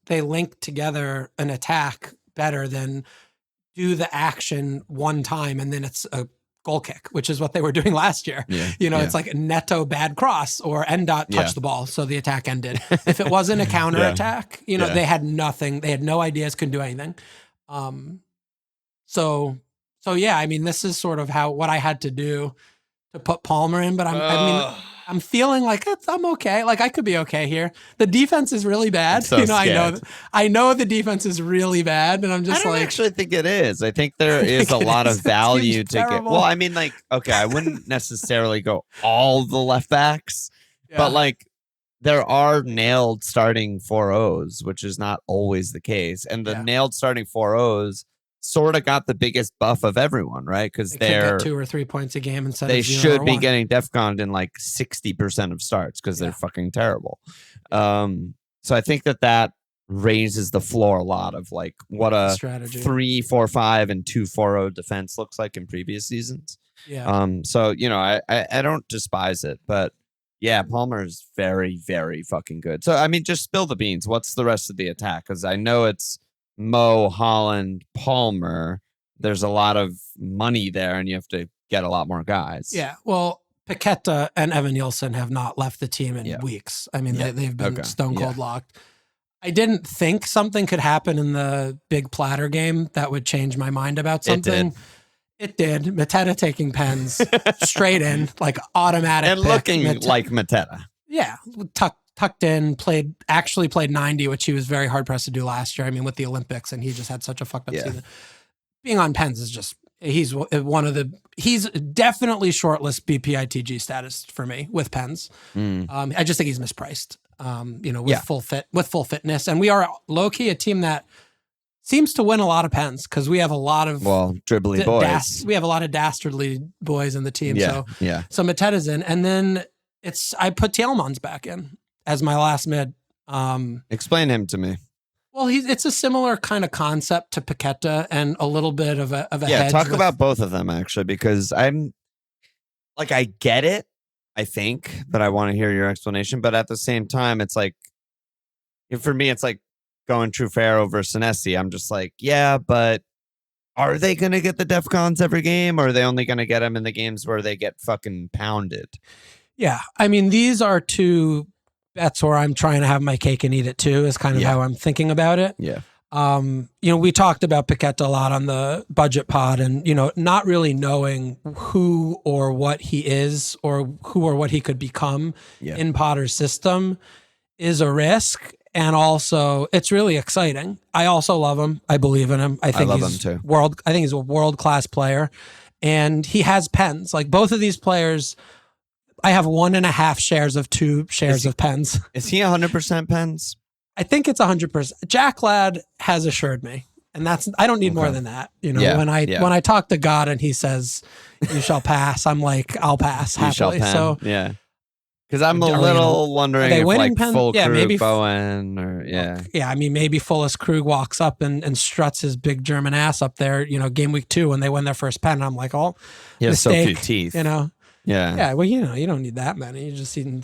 they link together an attack better than do the action one time and then it's a goal kick, which is what they were doing last year. Yeah. It's like a netto bad cross or Ndot touched the ball, so the attack ended. If it wasn't a counter attack, they had nothing. They had no ideas, couldn't do anything. So yeah, I mean, this is sort of what I had to do to put Palmer in, but I'm feeling like I'm okay. Like I could be okay here. The defense is really bad. So I know the defense is really bad, and I'm just I don't actually think it is. I think there is a lot of value to get. Well, I mean, like, okay, I wouldn't necessarily go all the left backs, but like there are nailed starting 4-0s, which is not always the case, and the nailed starting 4-0s sort of got the biggest buff of everyone, right? Because they're 2 or 3 points a game instead they of 0 should or be 1. getting DEFCON'd in like 60% of starts because they're fucking terrible. So I think that raises the floor a lot of like what a strategy 3-4-5 and 2-4-0 defense looks like in previous seasons. Yeah. So I don't despise it, but yeah, Palmer's very, very fucking good. So I mean, just spill the beans. What's the rest of the attack? Because I know it's Mo, Haaland, Palmer. There's a lot of money there, and you have to get a lot more guys. Yeah. Well, Paqueta and Evan Nielsen have not left the team in weeks. I mean, they've been stone cold locked. I didn't think something could happen in the big platter game that would change my mind about something. It did. Mateta taking pens straight in, like automatic. And looking like Mateta. Yeah. Tucked in, actually played 90, which he was very hard pressed to do last year. I mean, with the Olympics, and he just had such a fucked up season. Being on pens is just, he's definitely shortlist BPITG status for me with pens. I just think he's mispriced. With full fitness. And we are low-key a team that seems to win a lot of pens because we have a lot of dribbly boys. We have a lot of dastardly boys in the team. So Mateta's in. And then I put Tielemans back in as my last mid. Explain him to me. Well, it's a similar kind of concept to Paqueta and a little bit of a hedge. Talk about both of them actually, because I'm like, I get it, I think, but I want to hear your explanation. But at the same time, it's like, for me, it's like going True Fair over Senesi. I'm just like, yeah, but are they going to get the DEFCONs every game, or are they only going to get them in the games where they get fucking pounded? Yeah, I mean, these are two bets where I'm trying to have my cake and eat it too, is kind of how I'm thinking about it. Yeah. We talked about Paqueta a lot on the budget pod, and, not really knowing who or what he is or who or what he could become in Potter's system is a risk. And also it's really exciting. I also love him. I believe in him. I think love him too. I think he's a world-class player, and he has pens. Like both of these players, I have 1.5 shares of 2 shares of pens. Is he 100% pens? I think it's 100%. Jack Ladd has assured me, and I don't need more than that. When I talk to God and he says, "You shall pass," I'm like, "I'll pass happily." You shall pen. So yeah, because I'm a little wondering if like pen? full Krug, maybe Bowen, or I mean, maybe Fullis Krug walks up and struts his big German ass up there. Game week 2 when they win their first pen, and I'm like, "Oh, he has so mistake," few teeth. Yeah. Well, you don't need that many. You're just eating,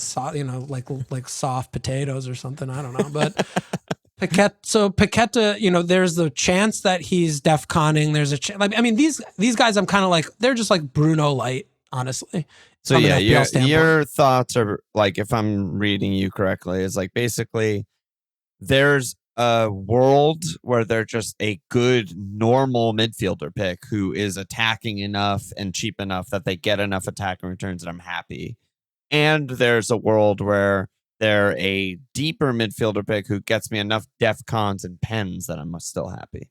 like soft potatoes or something. I don't know. But Paqueta, there's the chance that he's DEFCONing. There's a chance. I mean, these guys, I'm kind of like, they're just like Bruno light, honestly. So your thoughts are like, if I'm reading you correctly, is like basically there's a world where they're just a good normal midfielder pick who is attacking enough and cheap enough that they get enough attacking returns and I'm happy. And there's a world where they're a deeper midfielder pick who gets me enough DEFCONs and pens that I'm still happy.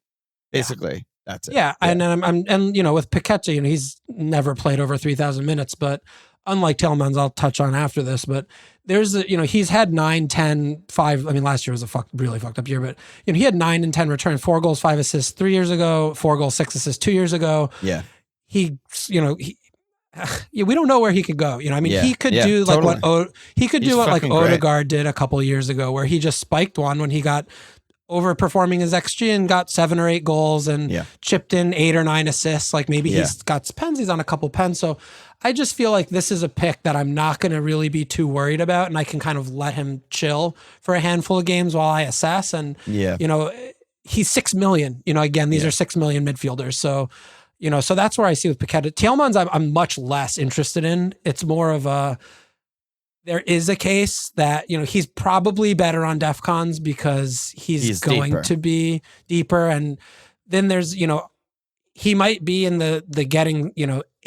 Basically, that's it. Yeah. And then with Paqueta, he's never played over 3,000 minutes, but unlike Tielemans, I'll touch on after this, but there's he's had 9, 10, 5. I mean, last year was a really fucked up year, but he had 9 and 10 returns, 4 goals, 5 assists 3 years ago, 4 goals, 6 assists 2 years ago. Yeah. We don't know where he could go. He could do like totally. What Odegaard did a couple of years ago, where he just spiked one when he got overperforming his XG and got 7 or 8 goals and chipped in 8 or 9 assists. Like maybe he's got pens, he's on a couple pens. So I just feel like this is a pick that I'm not going to really be too worried about, and I can kind of let him chill for a handful of games while I assess. And he's 6 million. Again, these are 6 million midfielders. So so that's where I see with Paqueta. Tielemans, I'm much less interested in. It's more of there is a case that, he's probably better on DEFCONs because he's going deeper. to be deeper. And then there's, he might be in the getting,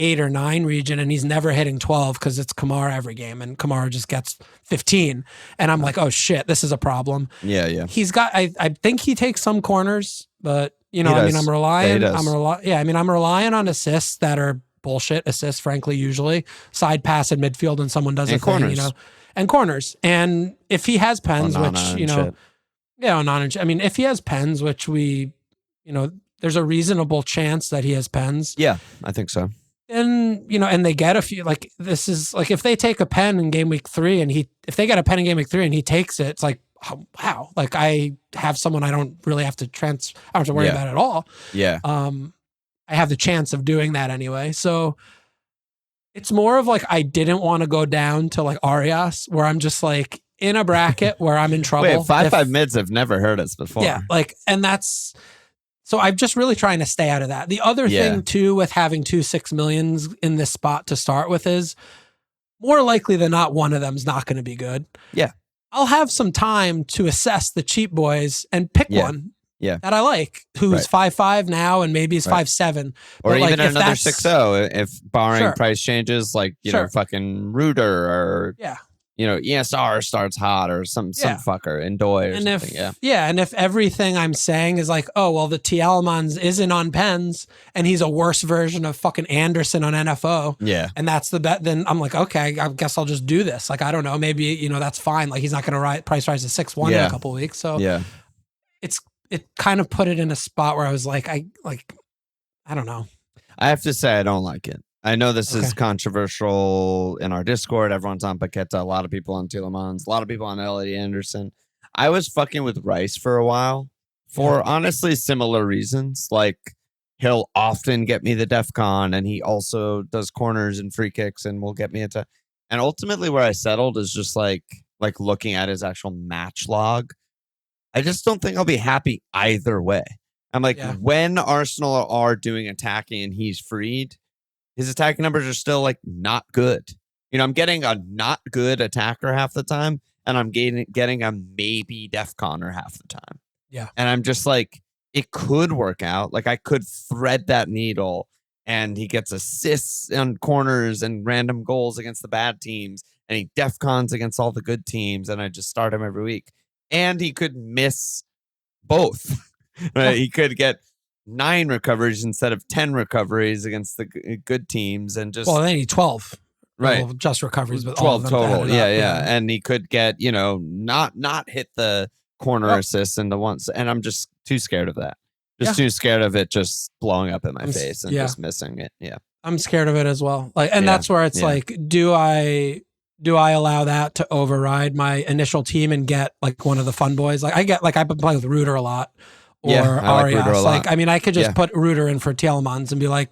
8 or 9 region, and he's never hitting 12 because it's Kamara every game, and Kamara just gets 15. And I'm like, oh shit, this is a problem. Yeah. He's got, I think he takes some corners, but I'm relying on assists that are bullshit assists, frankly, usually side pass in midfield and someone does a thing, and corners. And if he has pens, if he has pens, which there's a reasonable chance that he has pens. Yeah, I think so. And, and they get a few, like, this is like, if they take a pen in game week 3 and if they get a pen in game week 3 and he takes it, it's like, oh, wow, like I have someone I don't really have to I don't have to worry about at all. Yeah. I have the chance of doing that anyway. So it's more of like I didn't want to go down to like Arias, where I'm just like in a bracket where I'm in trouble. Wait, 5-5 mids have never heard us before. Yeah, like, and that's, so I'm just really trying to stay out of that. The other thing too with having 2 6 millions in this spot to start with is more likely than not one of them's not going to be good. Yeah. I'll have some time to assess the cheap boys and pick one that I like, who's 5-5 now and maybe is 5-7. Or but even like, another 6-0 if barring price changes, like, you know, fucking Rutter or, you know, ESR starts hot or some fucker in Doi or and something. And if everything I'm saying is like, oh, well, the Tielemans isn't on pens and he's a worse version of fucking Anderson on NFO. Yeah. And that's the bet. Then I'm like, okay, I guess I'll just do this. Like, I don't know. Maybe, you know, that's fine. Like, he's not going to price rise to 6-1 in a couple of weeks. So it kind of put it in a spot where I was like, I don't know. I have to say, I don't like it. I know this is controversial in our Discord. Everyone's on Paqueta. A lot of people on Tielemans. A lot of people on Elliot Anderson. I was fucking with Rice for a while for honestly similar reasons. Like, he'll often get me the DEFCON, and he also does corners and free kicks and will get me into. And ultimately where I settled is just like looking at his actual match log. I just don't think I'll be happy either way. I'm like, when Arsenal are doing attacking and he's freed, his attacking numbers are still like not good. You know, I'm getting a not good attacker half the time, and I'm getting a maybe DEFCONer half the time. Yeah. And I'm just like, it could work out. Like, I could thread that needle, and he gets assists on corners and random goals against the bad teams, and he DEFCONs against all the good teams, and I just start him every week. And he could miss both. Right? He could get 9 recoveries instead of 10 recoveries against the good teams, and just then he 12, right? Well, just recoveries, but 12 all of them total, and he could get, you know, not hit the corner assists and the ones, and I'm just too scared of that. Just too scared of it just blowing up in my face and just missing it. Yeah, I'm scared of it as well. Like, and that's where it's like, do I allow that to override my initial team and get like one of the fun boys? Like, I've been playing with Rutter a lot. Or Arias. Like, I mean, I could just put Rutter in for Tielemans and be like,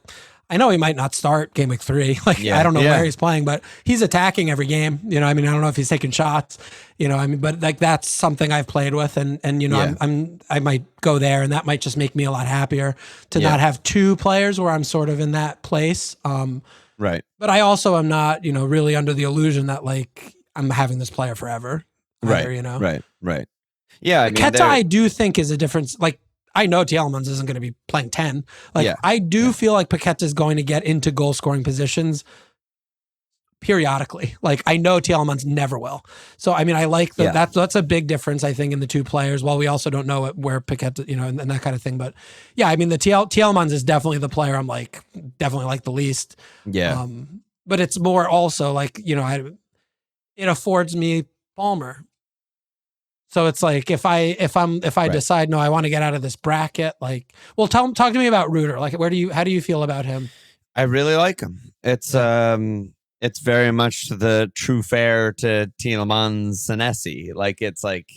I know he might not start game week 3. Like, I don't know where he's playing, but he's attacking every game. You know, I mean, I don't know if he's taking shots, you know, I mean, but like, that's something I've played with, and you know, I might go there, and that might just make me a lot happier to not have 2 players where I'm sort of in that place. Right. But I also am not, you know, really under the illusion that like I'm having this player forever. Either, you know? Right. Yeah, I mean, Paqueta, I do think is a difference. Like, I know Tielemans isn't going to be playing 10. Like, I do feel like Paqueta is going to get into goal scoring positions periodically. Like, I know Tielemans never will. So, I mean, I like that. That's a big difference, I think, in the 2 players. While we also don't know where Paqueta, you know, and that kind of thing. But yeah, I mean, the Tielemans is definitely the player I'm like, definitely like the least. Yeah. But it's more also like, you know, it affords me Palmer. So it's like, if I decide, no, I want to get out of this bracket, like, well, talk to me about Rutter. Like, how do you feel about him? I really like him. It's very much the true fare to Tielemans and Essie. Like, it's like,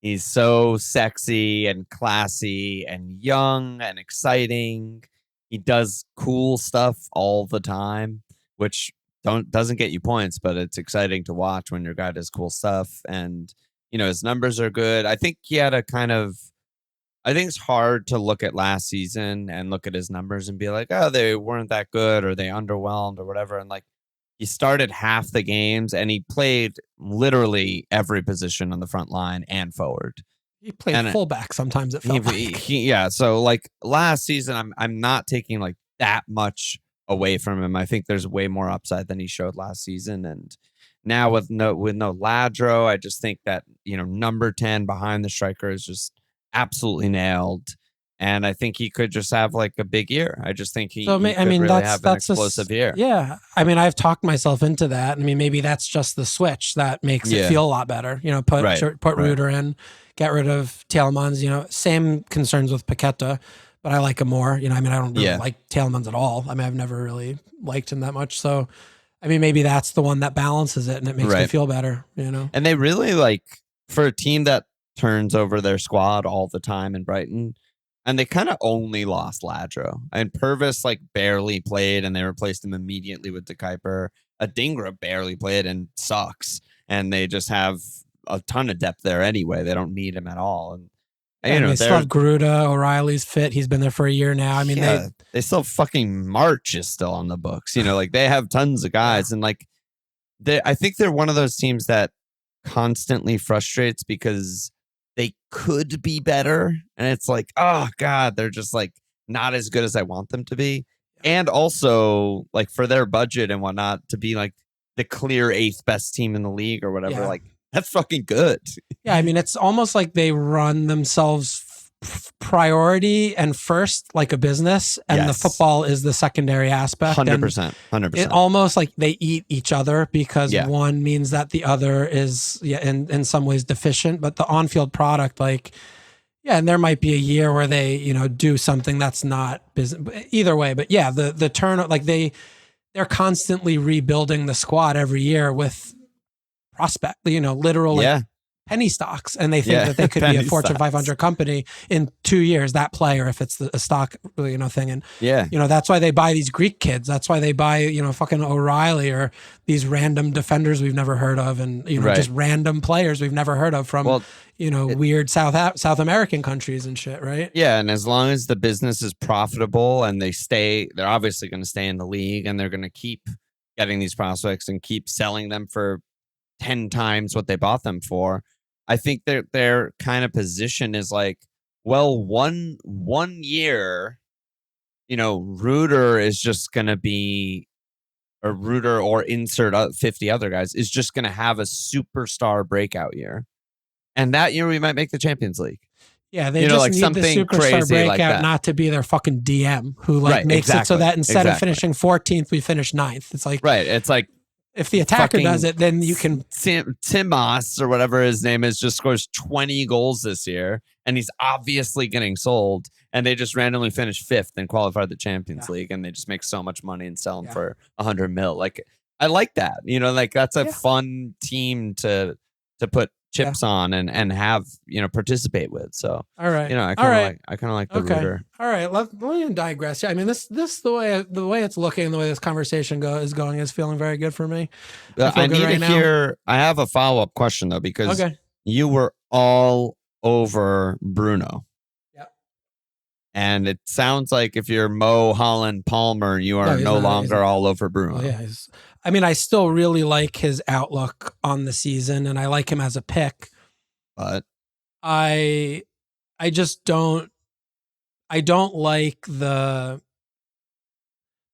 he's so sexy and classy and young and exciting. He does cool stuff all the time, which doesn't get you points, but it's exciting to watch when your guy does cool stuff. And you know, his numbers are good. I think he had I think it's hard to look at last season and look at his numbers and be like, oh, they weren't that good, or they underwhelmed or whatever. And like, he started half the games and he played literally every position on the front line and forward. He played fullback sometimes, it felt like. So like last season, I'm not taking like that much away from him. I think there's way more upside than he showed last season. And now with no Ladro, I just think that, you know, number 10 behind the striker is just absolutely nailed. And I think he could just have like a big year. I just think he could really have an explosive year. Yeah. I mean, I've talked myself into that. I mean, maybe that's just the switch that makes it feel a lot better. You know, put Rutter in, get rid of Tielemans. You know, same concerns with Paqueta, but I like him more. You know, I mean, I don't really like Tielemans at all. I mean, I've never really liked him that much. So, I mean, maybe that's the one that balances it and it makes me feel better, you know? And they really like for a team that turns over their squad all the time in Brighton, and they kind of only lost Ladro. And Purvis like barely played, and they replaced him immediately with De Kuiper. Adingra barely played and sucks, and they just have a ton of depth there anyway. They don't need him at all. And they still have Gruda. O'Reilly's fit. He's been there for a year now. I mean, they still fucking March is still on the books. Like they have tons of guys, and like I think they're one of those teams that constantly frustrates because they could be better, and it's like, oh god, they're just like not as good as I want them to be. And also, like for their budget and whatnot, to be like the clear 8th best team in the league or whatever, like that's fucking good. Yeah, I mean, it's almost like they run themselves priority and first like a business, and the football is the secondary aspect. 100%. It almost like they eat each other because one means that the other is in some ways deficient, but the on-field product, like and there might be a year where they do something that's not business either way, but the turn, like they're constantly rebuilding the squad every year with prospect, literally penny stocks, and they think that they could be a Fortune 500 company in 2 years, that player, if it's a stock thing. And that's why they buy these Greek kids. That's why they buy fucking O'Reilly or these random defenders we've never heard of, and just random players we've never heard of from weird South American countries and shit, right? Yeah, and as long as the business is profitable and they're obviously going to stay in the league, and they're going to keep getting these prospects and keep selling them for 10 times what they bought them for. I think their kind of position is like, well, one year, Rutter is just going to be, or Rutter or insert 50 other guys is just going to have a superstar breakout year. And that year we might make the Champions League. Yeah, they just need something the superstar breakout not to be their fucking DM who makes it so that instead of finishing 14th, we finish 9th. It's like, it's like, if the attacker does it, then you can. Timos or whatever his name is just scores 20 goals this year, and he's obviously getting sold, and they just randomly finish 5th and qualify the Champions League, and they just make so much money and sell him for 100 mil. Like, I like that. Like that's a fun team to put chips on and have participate with. So all right, I kind of like the Rutter. All right, let me digress. I mean, this the way it's looking, the way this conversation is going is feeling very good for me. I need to hear. I have a follow-up question though, because you were all over Bruno. And it sounds like if you're Mo, Haaland, Palmer, you are no longer all over Bruno. Oh, yeah, I mean, I still really like his outlook on the season, and I like him as a pick. But I just don't. I don't like the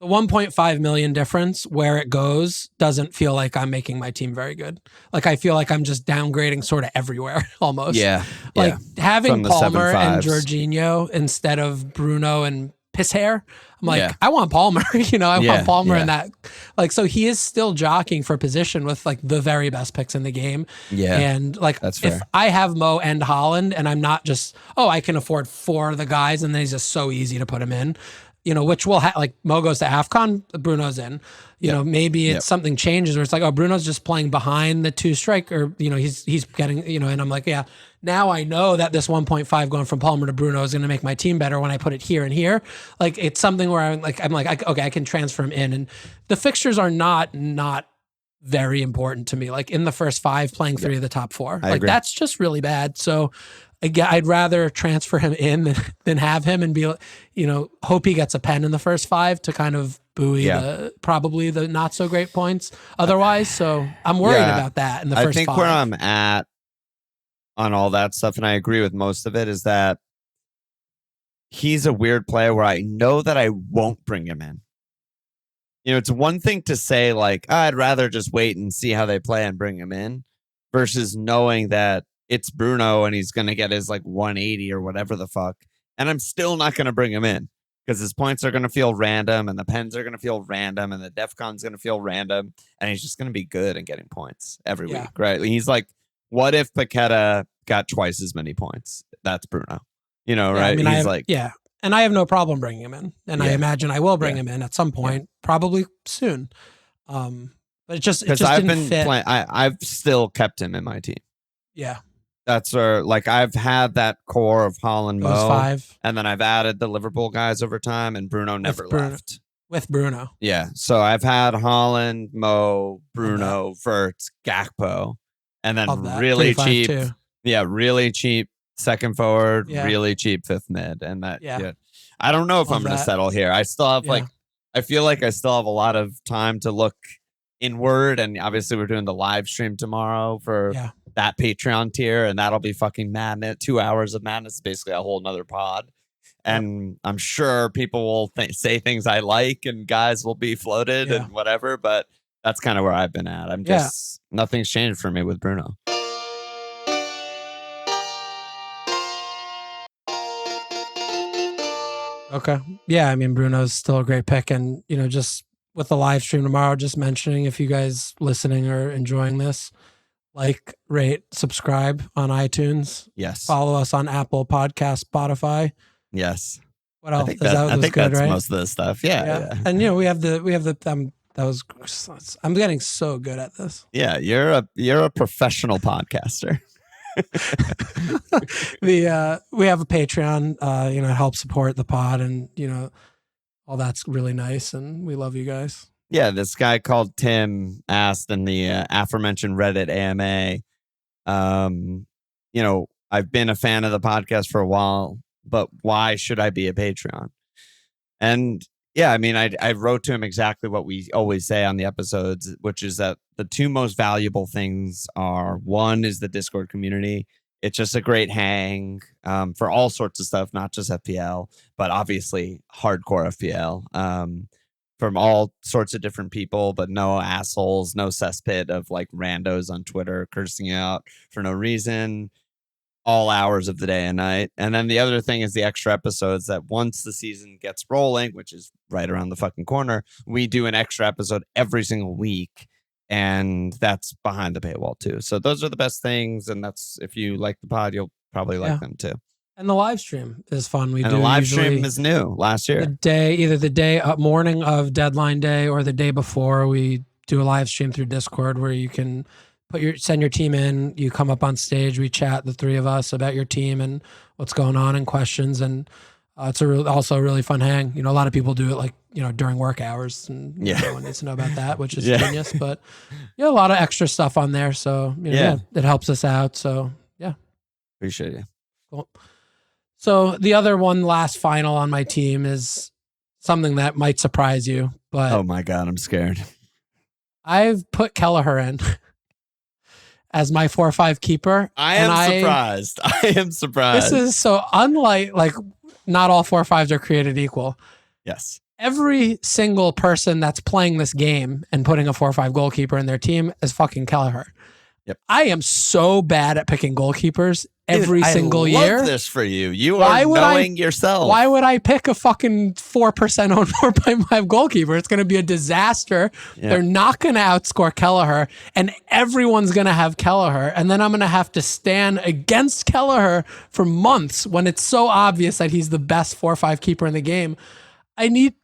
1.5 million difference. Where it goes doesn't feel like I'm making my team very good. Like I feel like I'm just downgrading sort of everywhere almost. Yeah. Like having Palmer and Jorginho instead of Bruno and Pisshair. I'm like, I want Palmer. I want Palmer in that. Like, so he is still jockeying for position with like the very best picks in the game. Yeah. And like, that's fair. If I have Mo and Haaland and I'm not just, I can afford 4 of the guys and then he's just so easy to put him in. Which will like Mo goes to AFCON, Bruno's in. Maybe it's something changes where it's like, Bruno's just playing behind the 2 striker. He's getting, and I'm like, now I know that this 1.5 going from Palmer to Bruno is going to make my team better when I put it here and here. Like it's something where I'm like, I can transfer him in, and the fixtures are not very important to me. Like in the first 5, playing 3 of the top 4, I agree. That's just really bad. So. I'd rather transfer him in than have him and be, hope he gets a pen in the first 5 to kind of buoy probably the not so great points otherwise. So I'm worried about that in the first 5. I think where I'm at on all that stuff, and I agree with most of it, is that he's a weird player where I know that I won't bring him in. It's one thing to say like, I'd rather just wait and see how they play and bring him in versus knowing that it's Bruno and he's going to get his like 180 or whatever the fuck. And I'm still not going to bring him in because his points are going to feel random and the pens are going to feel random and the DEFCON's going to feel random. And he's just going to be good at getting points every week, right? He's like, what if Paqueta got twice as many points? That's Bruno, right? I mean, he's like, and I have no problem bringing him in. And I imagine I will bring him in at some point, probably soon. But it just I've didn't fit. I've still kept him in my team. Yeah. That's where, like, I've had that core of Haaland, Those Mo, 5. and then I've added the Liverpool guys over time, and Bruno never left. With Bruno. Yeah. So I've had Haaland, Mo, Bruno, Verts, Gakpo, and then really cheap. Too. Yeah, really cheap second forward, really cheap fifth mid. And that, I don't know if I'm going to settle here. I still have I feel like I still have a lot of time to look inward. And obviously, we're doing the live stream tomorrow for that Patreon tier, and that'll be fucking madness. 2 hours of madness, basically a whole nother pod. And I'm sure people will say things I like, and guys will be floated and whatever. But that's kind of where I've been at. I'm just nothing's changed for me with Bruno. Okay. Yeah, I mean, Bruno's still a great pick. And, just with the live stream tomorrow, just mentioning, if you guys listening are enjoying this, like, rate, subscribe on iTunes. Yes. Follow us on Apple Podcasts, Spotify. What else? I think that's right? Most of the stuff. Yeah. And, we have the, I'm getting so good at this. Yeah. You're a professional podcaster. We have a Patreon, it helps support the pod, and all that's really nice, and we love you guys. Yeah, this guy called Tim asked in the aforementioned Reddit AMA, I've been a fan of the podcast for a while, but why should I be a Patreon? And yeah, I mean, I wrote to him exactly what we always say on the episodes, which is that the two most valuable things are, one is the Discord community. It's just a great hang for all sorts of stuff, not just FPL, but obviously hardcore FPL from all sorts of different people, but no assholes, no cesspit of like randos on Twitter cursing out for no reason, all hours of the day and night. And then the other thing is the extra episodes that once the season gets rolling, which is right around the fucking corner, we do an extra episode every single week. And that's behind the paywall too. So those are the best things. And that's, if you like the pod, you'll probably like them too. And the live stream is fun. The live stream is new last year. Either the day morning of deadline day or the day before, we do a live stream through Discord where you can send your team in, you come up on stage, we chat, the three of us, about your team and what's going on and questions. And it's also a really fun hang. A lot of people do it during work hours, and no one needs to know about that, which is genius. But a lot of extra stuff on there. So it helps us out. So appreciate you. Cool. So the other last final on my team is something that might surprise you, but oh my God, I'm scared. I've put Kelleher in as my 4-5 keeper. I am surprised. This is so unlike, not all 4-5s are created equal. Yes. Every single person that's playing this game and putting a 4-5 goalkeeper in their team is fucking Kelleher. Yep. I am so bad at picking goalkeepers every single year. I love this for you. You are knowing yourself. Why would I pick a fucking 4% owned 4.5 goalkeeper? It's going to be a disaster. Yep. They're not going to outscore Kelleher, and everyone's going to have Kelleher. And then I'm going to have to stand against Kelleher for months when it's so obvious that he's the best 4-5 keeper in the game. I need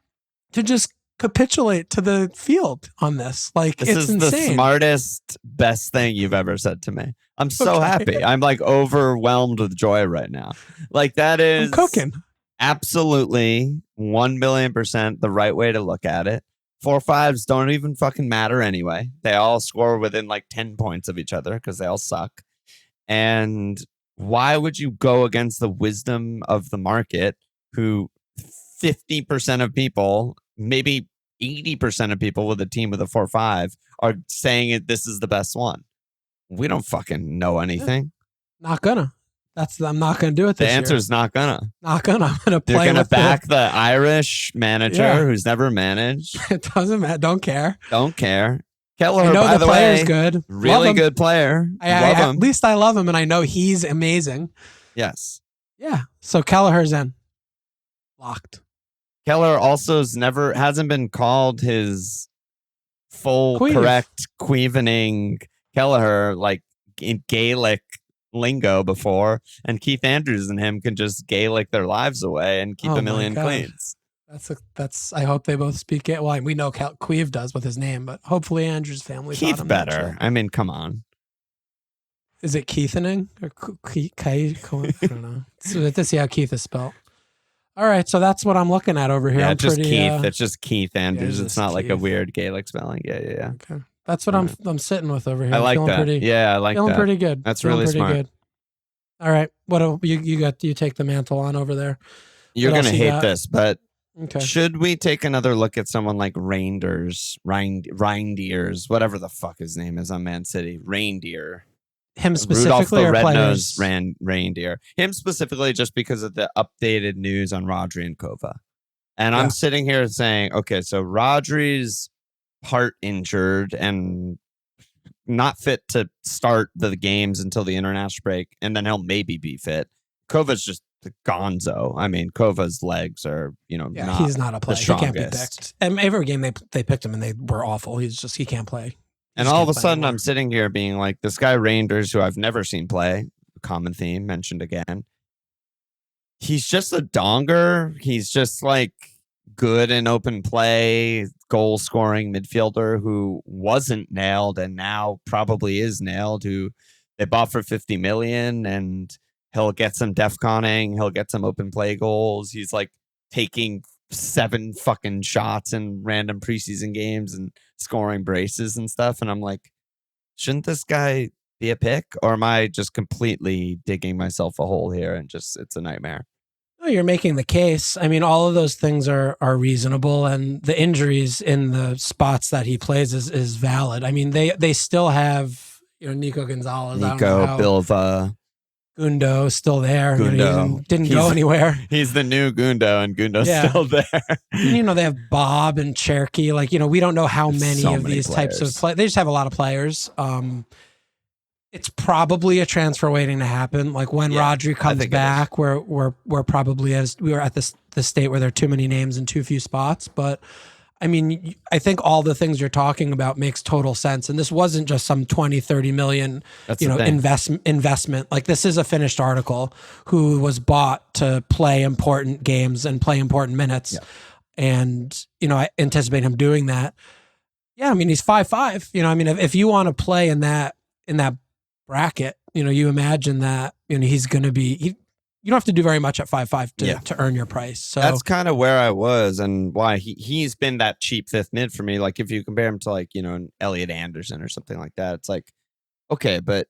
to just capitulate to the field on this. This is insane. The smartest, best thing you've ever said to me. I'm so happy. I'm overwhelmed with joy right now. That is I'm cooking. Absolutely 1,000,000% the right way to look at it. 4-5s don't even fucking matter anyway. They all score within 10 points of each other because they all suck. And why would you go against the wisdom of the market, who 50% of people, maybe 80% of people with a team with a 4-5 are saying this is the best one? We don't fucking know anything. Not gonna. I'm not gonna do it this year. The answer is not gonna. Not gonna. I'm gonna play. You're gonna back the Irish manager who's never managed. It doesn't matter. Don't care. Kelleher, by the player's way, good. Really good player. At least I love him, and I know he's amazing. Yes. Yeah. So Kelleher's in. Locked. Kelleher also hasn't been called his full correct Quevening Kelleher in Gaelic lingo before, and Keith Andrews and him can just Gaelic their lives away and keep a million cleans. That's. I hope they both speak it. Well, we know Queeve does with his name, but hopefully Andrews' family. Keith better. I mean, come on. Is it Keithaning or I don't know. So let's see how Keith is spelled. All right, so that's what I'm looking at over here. Yeah, I'm it's just pretty, Keith. It's just Keith Andrews. yeah, it's not Keith. like a weird Gaelic spelling. Yeah. Okay, that's what I'm sitting with over here. I like that. I like feeling that. Pretty good. That's feeling really pretty smart. Good. All right, you take the mantle on over there. You're What gonna else you hate got? this, but Okay. should we take another look at someone like Reindeers, whatever the fuck his name is on Man City? Reindeer. Him specifically, Rudolph the or Red-Nosed players? Reindeer. Him specifically, just because of the updated news on Rodri and Kova. And I'm sitting here saying, okay, so Rodri's part injured and not fit to start the games until the international break, and then he'll maybe be fit. Kova's just the gonzo. I mean, Kova's legs are, he's not a player. He can't be picked. And every game they picked him and they were awful. He can't play. And all of a sudden, I'm sitting here being like, this guy Reinders, who I've never seen play, common theme mentioned again. He's just a donger. He's just like good in open play, goal scoring midfielder who wasn't nailed and now probably is nailed. Who they bought for 50 million, and he'll get some defconning. He'll get some open play goals. He's like taking 7 fucking shots in random preseason games and scoring braces and stuff. And I'm like, shouldn't this guy be a pick? Or am I just completely digging myself a hole here and just it's a nightmare? No, you're making the case. I mean, all of those things are reasonable, and the injuries in the spots that he plays is valid. I mean, they still have Nico Gonzalez, Bilva, Gundo still there. Gundo didn't go anywhere. He's the new Gundo, and Gundo's still there. And, they have Bob and Cherky. Like, we don't know how many of these types of players. They just have a lot of players. It's probably a transfer waiting to happen. Like when Rodri comes back, we're probably we are at the state where there are too many names and too few spots. But I mean, I think all the things you're talking about makes total sense. And this wasn't just some 20, 30 million, investment. Like this is a finished article who was bought to play important games and play important minutes. Yeah. And, I anticipate him doing that. Yeah. I mean, he's 5'5", I mean, if you want to play in that bracket, you imagine that, he's going to be, you don't have to do very much at 5'5" to earn your price. So that's kind of where I was and why he's been that cheap fifth mid for me. Like if you compare him to like, an Elliot Anderson or something like that, it's like, okay, but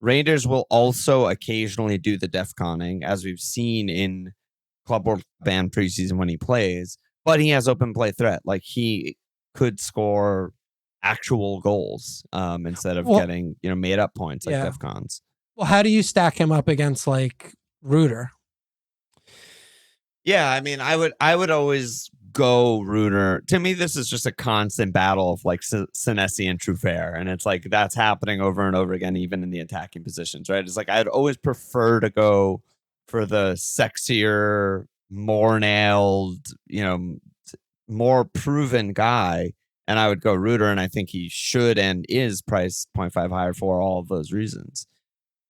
Raiders will also occasionally do the defconning, as we've seen in Club World Band preseason when he plays, but he has open play threat. Like he could score actual goals instead of getting, made up points like defcons. Well, how do you stack him up against like Rutter? Yeah, I mean, I would always go Rutter. To me, this is just a constant battle of like Senesi and Truffert, and it's like that's happening over and over again, even in the attacking positions, right? It's like I'd always prefer to go for the sexier, more nailed, more proven guy, and I would go Rutter, and I think he should and is priced 0.5 higher for all of those reasons.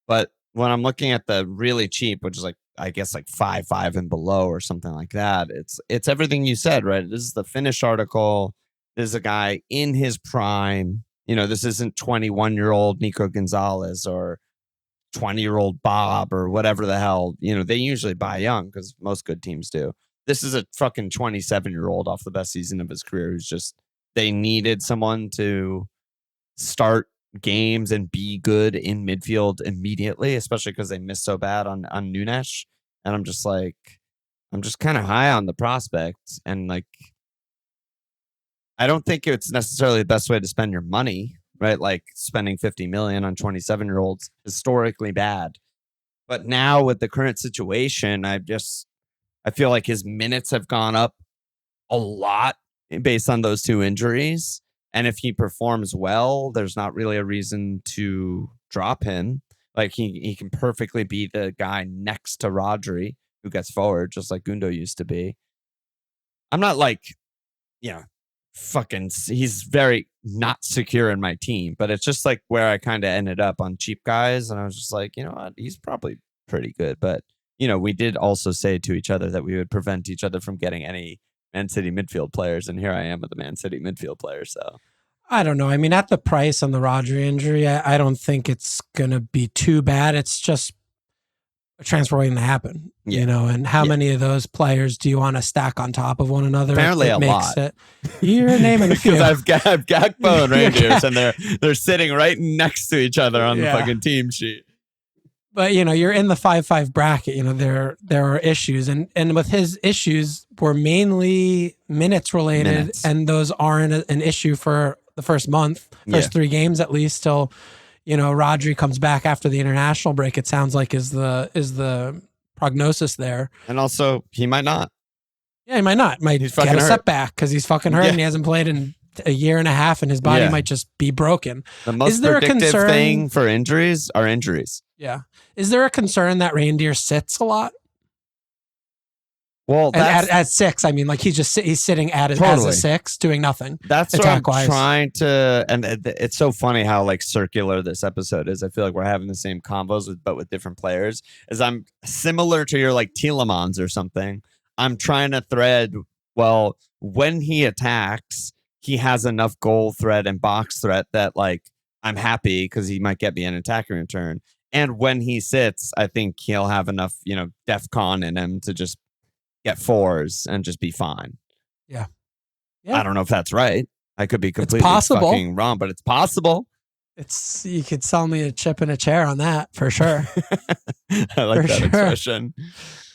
But when I'm looking at the really cheap, which is like, I guess like 5.5 and below or something like that, it's everything you said, right? This is the finished article. This is a guy in his prime. This isn't 21-year-old Nico Gonzalez or 20-year-old Bob or whatever the hell. They usually buy young because most good teams do. This is a fucking 27-year-old off the best season of his career who's just, they needed someone to start games and be good in midfield immediately, especially because they missed so bad on Nunes. And I'm just kind of high on the prospect. And like, I don't think it's necessarily the best way to spend your money, right? Like spending 50 million on 27-year-olds, historically bad. But now with the current situation, I feel like his minutes have gone up a lot based on those 2 injuries. And if he performs well, there's not really a reason to drop him. Like he can perfectly be the guy next to Rodri who gets forward, just like Gundo used to be. I'm not like, he's very not secure in my team, but it's just like where I kind of ended up on cheap guys. And I was just like, what? He's probably pretty good. But, we did also say to each other that we would prevent each other from getting any Man City midfield players, and here I am with the Man City midfield players. So I don't know. I mean, at the price on the Rodri injury, I don't think it's going to be too bad. It's just a transfer waiting to happen, and how many of those players do you want to stack on top of one another? Apparently a lot. You're naming a few. Because I've Gakpo and Reindeers, and they're sitting right next to each other on the fucking team sheet. But, you're in the 5-5 bracket. There are issues. And with his issues were mainly minutes related. And those aren't an issue for the first month, first 3 games at least, till, Rodri comes back after the international break. It sounds like is the prognosis there. And also, he might not. Yeah, he might not. Might get a setback because he's fucking hurt and he hasn't played in a year and a half and his body might just be broken. The most predictive thing for injuries are injuries. Yeah. Is there a concern that Reindeer sits a lot? Well, at 6, I mean, like he's sitting as a 6 doing nothing. That's what I'm trying to, and it's so funny how like circular this episode is. I feel like we're having the same combos but with different players. As I'm similar to your like Tielemans or something. I'm trying to thread. Well, when he attacks, he has enough goal threat and box threat that like I'm happy because he might get me an attacking return. And when he sits, I think he'll have enough, DEFCON in him to just get 4s and just be fine. Yeah. I don't know if that's right. I could be completely fucking wrong, but it's possible. You could sell me a chip and a chair on that for sure. I like that expression.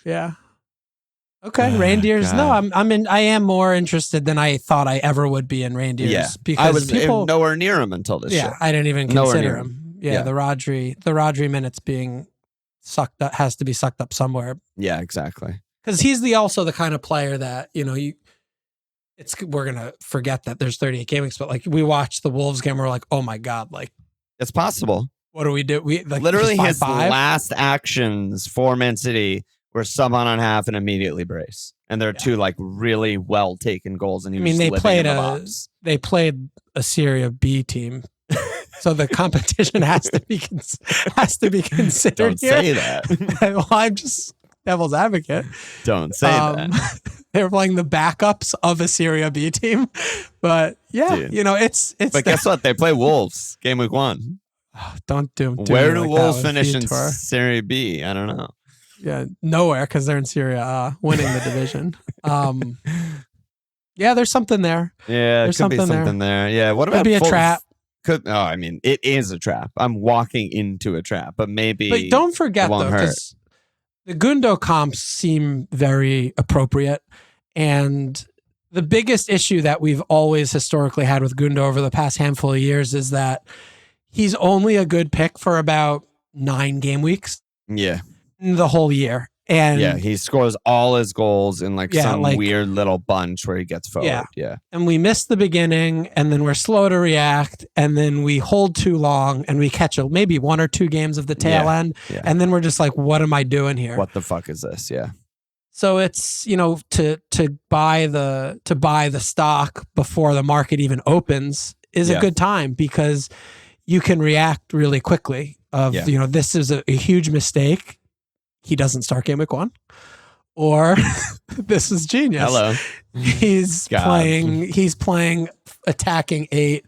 Yeah. Okay, Reindeers. No, I am more interested than I thought I ever would be in Reindeers. Yeah, because I was nowhere near him until this. Yeah, I didn't even consider him. Yeah, the Rodri minutes being sucked up has to be sucked up somewhere. Yeah, exactly. Because he's also the kind of player that we're gonna forget that there's 38 game weeks, but like we watched the Wolves game, we're like, oh my god, like it's possible. What do we do? We like literally his last actions for Man City were sub on half and immediately brace, and they're 2 like really well taken goals. And they played a Serie B team. So the competition has to be considered. Don't say that. Well, I'm just devil's advocate. Don't say that. They were playing the backups of a Serie B team, but it's. But guess what? They play Wolves Gameweek 1. Oh, don't do. Where do Wolves finish in Serie B? I don't know. Yeah, nowhere because they're in Serie A, winning the division. Yeah, there's something there. Yeah, there could be something there. Yeah, what about a trap? I mean, it is a trap. I'm walking into a trap, but maybe. But don't forget though, because the Gundo comps seem very appropriate, and the biggest issue that we've always historically had with Gundo over the past handful of years is that he's only a good pick for about 9 game weeks. Yeah. The whole year. And he scores all his goals in some weird little bunch where he gets forward. Yeah. And we miss the beginning, and then we're slow to react, and then we hold too long, and we catch maybe 1 or 2 games of the tail end, and then we're just like, what am I doing here? What the fuck is this? Yeah. So it's, to buy the stock before the market even opens is a good time because you can react really quickly this is a huge mistake. He doesn't start game week 1, or this is genius. Hello. He's playing attacking 8,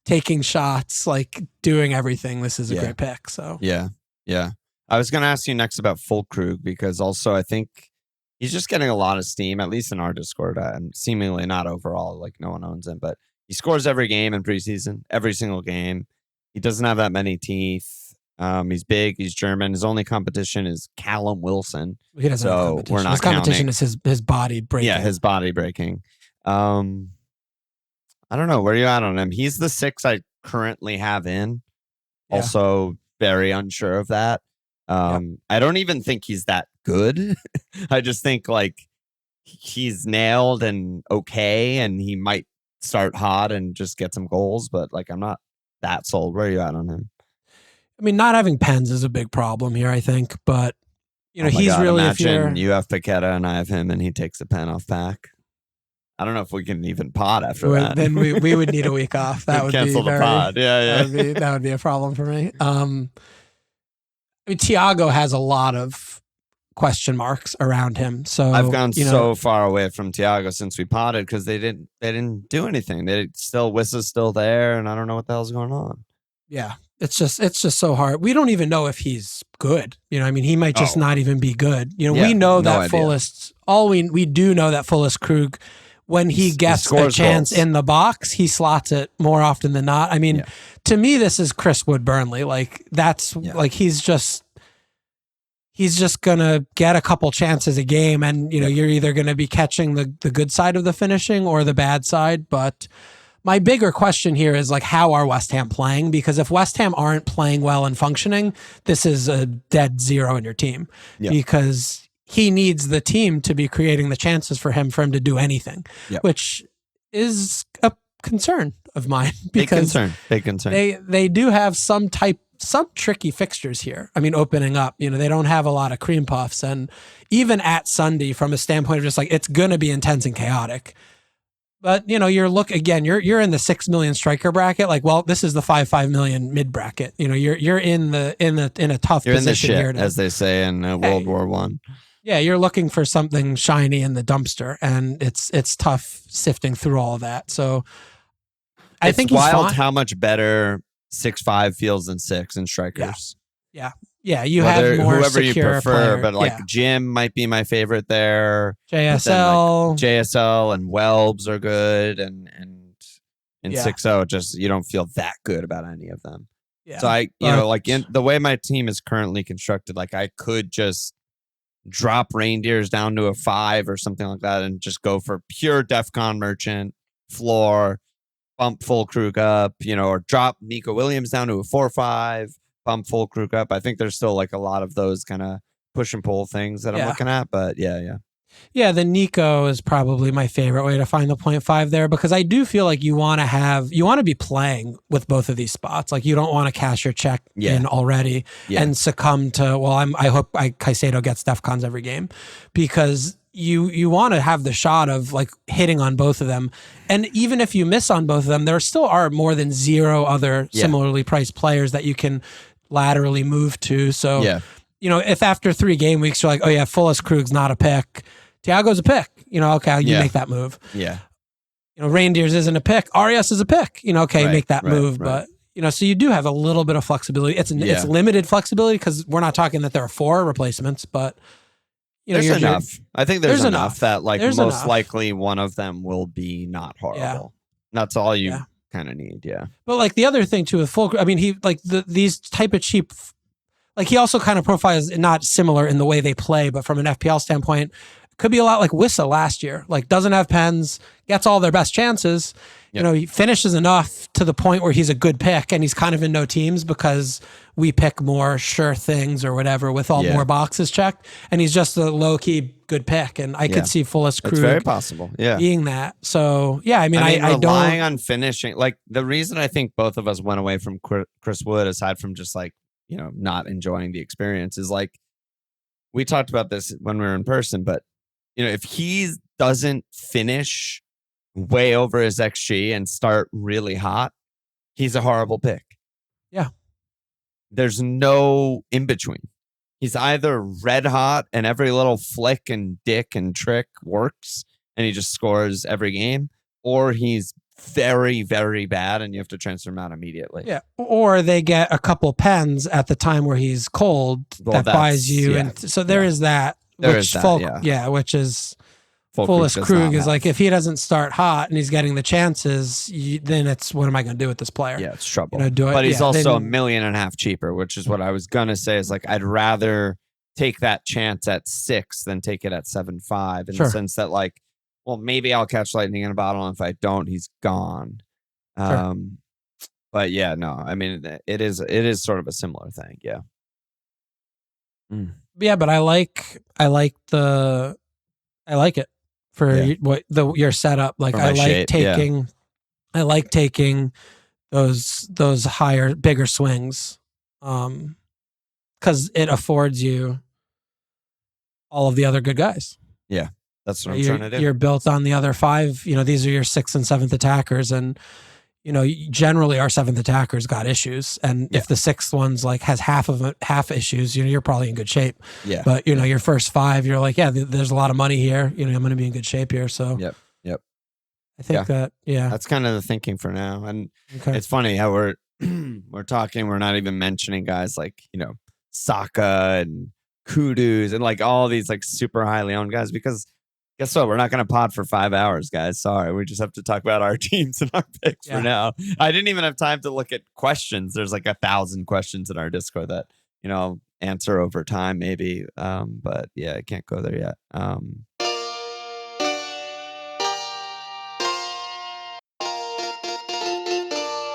taking shots, like doing everything. This is a great pick. So yeah. I was going to ask you next about Fulkrug because also I think he's just getting a lot of steam, at least in our Discord, and seemingly not overall. Like no one owns him, but he scores every game in preseason, every single game. He doesn't have that many teeth. He's big. He's German. His only competition is Callum Wilson. He doesn't have competition. We're not his competition is his body breaking. Yeah, his body breaking. I don't know. Where are you at on him? He's the 6 I currently have in. Yeah. Also very unsure of that. I don't even think he's that good. I just think like he's nailed and okay, and he might start hot and just get some goals, but like I'm not that sold. Where are you at on him? I mean, not having pens is a big problem here, I think. But, he's really... Imagine you have Paqueta and I have him and he takes a pen off pack. I don't know if we can even pod after that. Then we would need a week off. That would cancel be the pod. Yeah. That would be a problem for me. I mean, Thiago has a lot of question marks around him. So I've gone so far away from Thiago since we potted because they didn't do anything. Wissa's still there, and I don't know what the hell's going on. Yeah, it's just so hard. We don't even know if he's good. I mean, he might just not even be good. We know that fullest. We do know that fullest Krug, when he gets a chance in the box, he slots it more often than not. I mean, to me, this is Chris Wood Burnley. Like that's like he's just gonna get a couple chances a game, and you're either gonna be catching the good side of the finishing or the bad side. But my bigger question here is like, how are West Ham playing? Because if West Ham aren't playing well and functioning, this is a dead zero in your team. Because he needs the team to be creating the chances for him to do anything, which is a concern of mine. Because big concern. They do have some tricky fixtures here. I mean, opening up, they don't have a lot of cream puffs, and even at Sunday, from a standpoint of just like, it's going to be intense and chaotic. But you're in the 6 million striker bracket. Like, well, this is the 5 million mid bracket. You're in a tough position here, as they say in World War I. Yeah, you're looking for something shiny in the dumpster, and it's tough sifting through all of that. So I think he's wild fine. How much better 6'5" feels than 6 in strikers. Yeah. You have more whoever you prefer, player. But like Jim might be my favorite there. JSL and Welbs are good, and in 6-0, just you don't feel that good about any of them. Yeah. So in the way my team is currently constructed, like I could just drop Reindeers down to a 5 or something like that, and just go for pure DEFCON merchant floor, bump full Krug up, or drop Nico Williams down to a 4-5, bump full Krug up. I think there's still like a lot of those kind of push and pull things that I'm looking at, but Yeah, the Nico is probably my favorite way to find the 0.5 there, because I do feel like you want to be playing with both of these spots. Like you don't want to cash your check in already and succumb to, I hope Caicedo gets DEFCONs every game, because you want to have the shot of like hitting on both of them. And even if you miss on both of them, there still are more than 0 other similarly priced players that you can laterally move to. So, if after 3 game weeks, you're like, oh yeah, fullest Krug's not a pick, Thiago's a pick, okay, you make that move. Yeah. Reindeers isn't a pick, Arias is a pick, make that move. But, so you do have a little bit of flexibility. It's limited flexibility because we're not talking that there are 4 replacements, but there's enough. I think there's enough that like most likely one of them will be not horrible. Yeah. That's all you kind of need. Yeah. But like the other thing too with full, I mean, he like these type of cheap, like he also kind of profiles not similar in the way they play, but from an FPL standpoint, could be a lot like Wissa last year. Like doesn't have pens, gets all their best chances. He finishes enough to the point where he's a good pick, and he's kind of in no teams because we pick more sure things or whatever with all more boxes checked, and he's just a low key good pick. And I could see fullest Krug. It's very possible. Yeah, being that. So I mean, I don't relying on finishing. Like the reason I think both of us went away from Chris Wood, aside from just like not enjoying the experience, is like we talked about this when we were in person, but if he doesn't finish way over his XG and start really hot, he's a horrible pick. Yeah. There's no in between. He's either red hot and every little flick and dick and trick works and he just scores every game, or he's very, very bad and you have to transfer him out immediately. Yeah. Or they get a couple pens at the time where he's cold that buys you. And so there is that. Which is fullest Krug is like, if he doesn't start hot and he's getting the chances, then it's what am I going to do with this player? Yeah, it's trouble. But he's also $1.5 million cheaper, which is what I was going to say is like, I'd rather take that chance at 6 than take it at 7.5 in the sense that like, well, maybe I'll catch lightning in a bottle, and if I don't, he's gone. But yeah, no, I mean, it is sort of a similar thing. Yeah. Yeah, but I like it for your setup. Like I like taking those higher, bigger swings, because it affords you all of the other good guys. Yeah, that's what I'm trying to do. You're built on the other 5. These are your 6th and 7th attackers, and generally our 7th attacker's got issues. And if the 6th one's like has half issues, you're probably in good shape. Yeah. But, your first 5, you're like, there's a lot of money here. I'm going to be in good shape here. So Yep. I think that's kind of the thinking for now. And it's funny how we're talking, we're not even mentioning guys like, Saka and Kudus and like all these like super highly owned guys, because guess what? We're not going to pod for 5 hours, guys. Sorry. We just have to talk about our teams and our picks for now. I didn't even have time to look at questions. There's like 1,000 questions in our Discord that, I'll answer over time maybe. But yeah, I can't go there yet.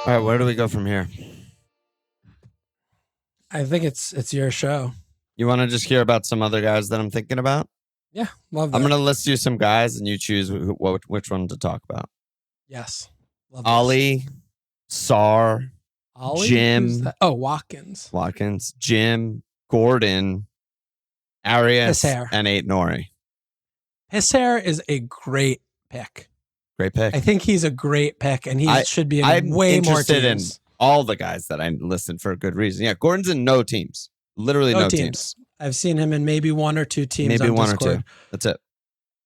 All right, where do we go from here? I think it's your show. You want to just hear about some other guys that I'm thinking about? Yeah, love that. I'm going to list you some guys and you choose which one to talk about. Yes. Love Ollie, Sarr, Ollie? Jim. Watkins. Jim, Gordon, Arias, and Ait-Nouri. Hissair is a great pick. Great pick. I think he's a great pick, and he should be in way more teams. In all the guys that I listed for a good reason. Yeah, Gordon's in no teams. Literally no teams. I've seen him in maybe 1 or 2 teams. Maybe on 1 Discord. or 2. That's it.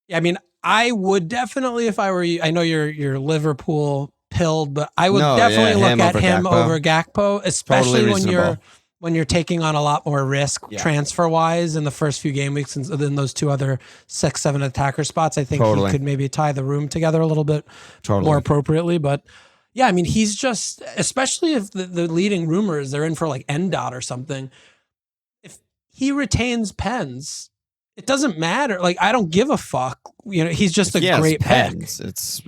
Yeah, I mean, I would definitely, if I were you, I know you're Liverpool pilled, but I would definitely look at him over Gakpo, especially totally when you're taking on a lot more risk transfer wise in the first few game weeks than those 2 other 6-7 attacker spots. I think he could maybe tie the room together a little bit more appropriately. But yeah, I mean, he's just, especially if the leading rumors they're in for like NDOT or something. If he retains pens, it doesn't matter. Like, I don't give a fuck. He's just a great pick. It's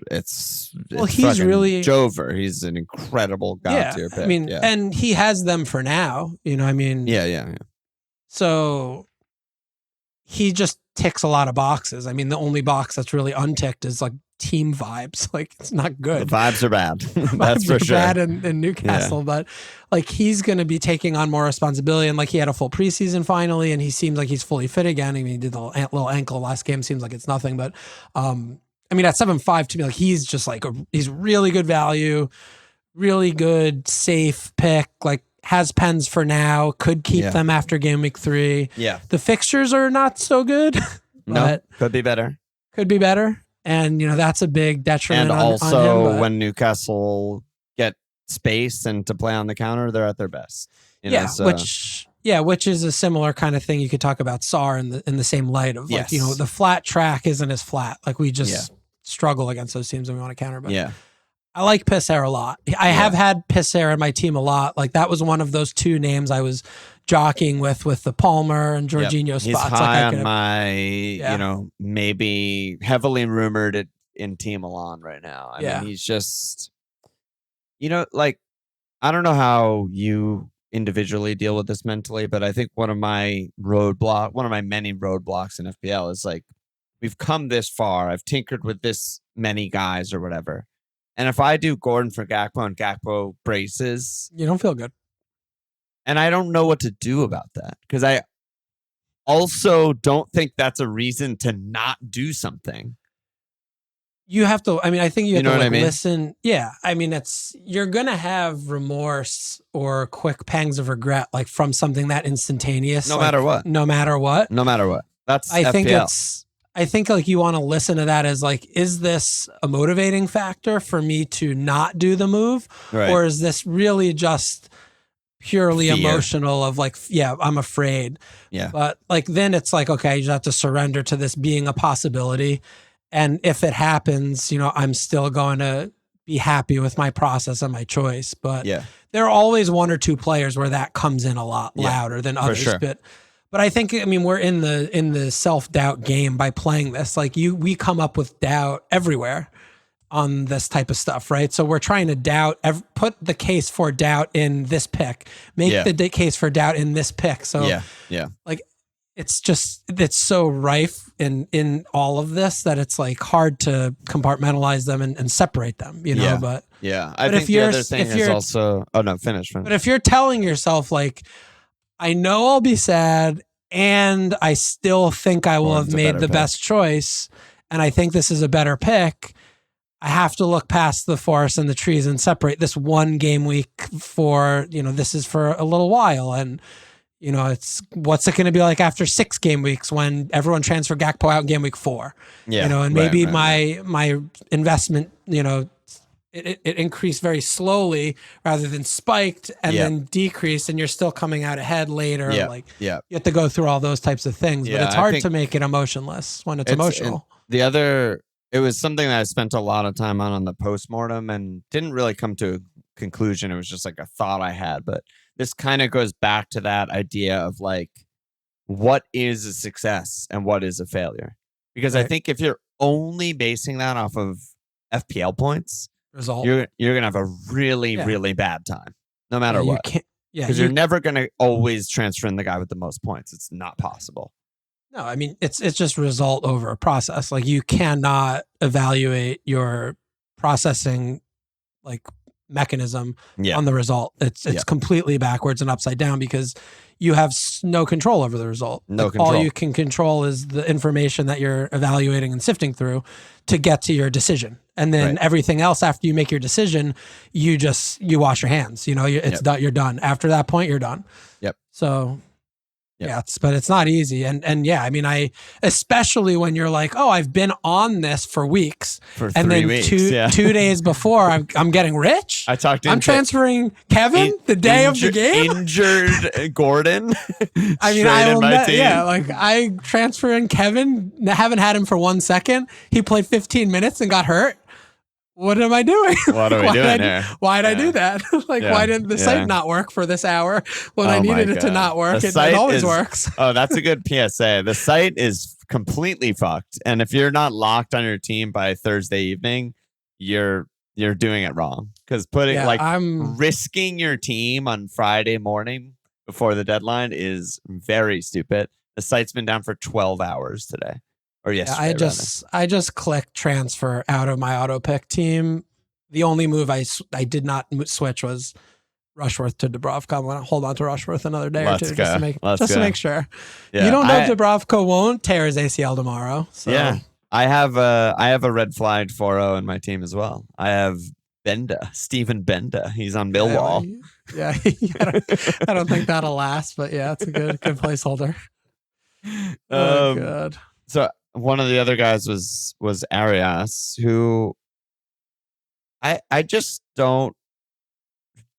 he's really Jover. He's an incredible god-tier pick. I mean, and he has them for now. Yeah. So he just ticks a lot of boxes. I mean, the only box that's really unticked is like team vibes. Like, it's not good. The vibes are bad. That's for sure. Bad in Newcastle, but like he's going to be taking on more responsibility. And like he had a full preseason finally, and he seems like he's fully fit again. I mean, he did the little ankle last game. Seems like it's nothing, but I mean, at 7.5 to me, like he's just like he's really good value, really good safe pick. Like has pens for now, could keep them after game week 3. Yeah, the fixtures are not so good. No, could be better. And, that's a big detriment on him. And also, when Newcastle get space and to play on the counter, they're at their best. Which is a similar kind of thing. You could talk about Sarr in the same light of like, the flat track isn't as flat. Like we just struggle against those teams and we want to counter. But I like Hissair a lot. I have had Hissair in my team a lot. Like that was one of those 2 names I was jockeying with the Palmer and Jorginho spots. He's high on my, maybe heavily rumored in Team Alon right now. I mean, he's just, like, I don't know how you individually deal with this mentally, but I think one of my many roadblocks in FPL is like, we've come this far. I've tinkered with this many guys or whatever. And if I do Gordon for Gakpo and Gakpo braces, you don't feel good. And I don't know what to do about that because I also don't think that's a reason to not do something. You have to, I mean, I think you have to like listen. Yeah. I mean, you're going to have remorse or quick pangs of regret, like from something that instantaneous. No matter what. That's I think like you want to listen to that as like, is this a motivating factor for me to not do the move? Right. Or is this really just purely fear. Emotional of like, I'm afraid. Yeah. But like, then it's like, okay, you just have to surrender to this being a possibility. And if it happens, I'm still going to be happy with my process and my choice. But there are always 1 or 2 players where that comes in a lot louder than others. For sure. But I think, we're in the self-doubt game by playing this. Like we come up with doubt everywhere on this type of stuff, right? So we're trying to put the case for doubt in this pick, make the case for doubt in this pick. So like it's so rife in all of this that it's like hard to compartmentalize them and separate them, but I think the other thing is also, finish. But if you're telling yourself like, I know I'll be sad and I still think I will have made the best choice and I think this is a better pick, I have to look past the forest and the trees and separate this one game week for, this is for a little while. And, what's it going to be like after 6 game weeks when everyone transfer Gakpo out in game week 4? Yeah. And maybe my investment, it increased very slowly rather than spiked and then decreased, and you're still coming out ahead later. You have to go through all those types of things, but it's hard to make it emotionless when it's emotional. It was something that I spent a lot of time on the postmortem and didn't really come to a conclusion. It was just like a thought I had, but this kind of goes back to that idea of like, what is a success and what is a failure? Because I think if you're only basing that off of FPL points, result, you're going to have a really, really bad time, no matter what. Because you're never going to always transfer in the guy with the most points. It's not possible. No, I mean, it's just result over a process. Like, you cannot evaluate your processing mechanism on the result. It's completely backwards and upside down because you have no control over the result. All you can control is the information that you're evaluating and sifting through to get to your decision. And then everything else after you make your decision, you wash your hands. You're done. After that point, you're done. Yep. So but it's not easy. And I mean, especially when you're like, oh, I've been on this for weeks. For 3 weeks. 2 days before I'm getting rich. I'm transferring Kevin the day of the game. Injured Gordon. I mean, I transfer in Kevin. I haven't had him for 1 second. He played 15 minutes and got hurt. What am I doing? What are we doing here? Why did I do that? Why didn't the site not work for this hour when I needed it to not work? It always works. Oh, that's a good PSA. The site is completely fucked. And if you're not locked on your team by Thursday evening, you're doing it wrong. Because risking your team on Friday morning before the deadline is very stupid. The site's been down for 12 hours today. Or yesterday, I just clicked transfer out of my auto pick team. The only move I did not switch was Rushworth to Dubravka. I'm gonna hold on to Rushworth another day or two just to make sure. Yeah, you don't know if Dubravka won't tear his ACL tomorrow. So. Yeah, I have a red flag 4-0 in my team as well. I have Stephen Benda. He's on Millwall. Yeah, I don't think that'll last, but yeah, it's a good placeholder. Oh god. So. One of the other guys was Arias, who I just don't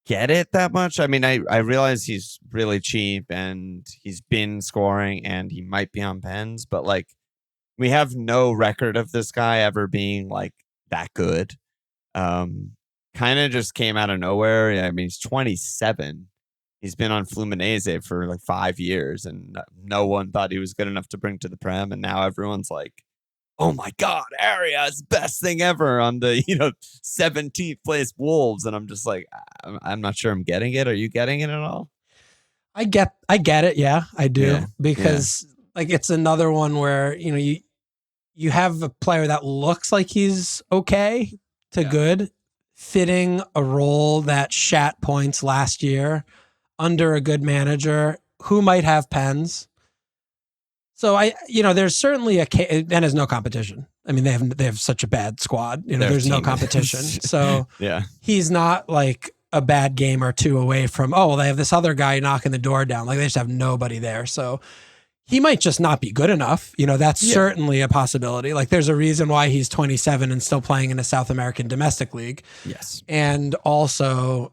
get it that much. I mean, I realize he's really cheap and he's been scoring and he might be on pens, but we have no record of this guy ever being that good. Kind of just came out of nowhere. I mean, he's 27. He's been on Fluminense for 5 years, and no one thought he was good enough to bring to the Prem. And now everyone's like, "Oh my God, Arias, best thing ever on the 17th place Wolves." And I'm just like, I'm not sure I'm getting it. Are you getting it at all? I get it. Yeah, I do because it's another one where you have a player that looks like he's okay to good, fitting a role that shat points last year. Under a good manager who might have pens. So there's certainly and there's no competition. I mean, they have such a bad squad. There's no competition. So he's not a bad game or two away from, they have this other guy knocking the door down. They just have nobody there. So he might just not be good enough. That's certainly a possibility. There's a reason why he's 27 and still playing in a South American domestic league. Yes. And also,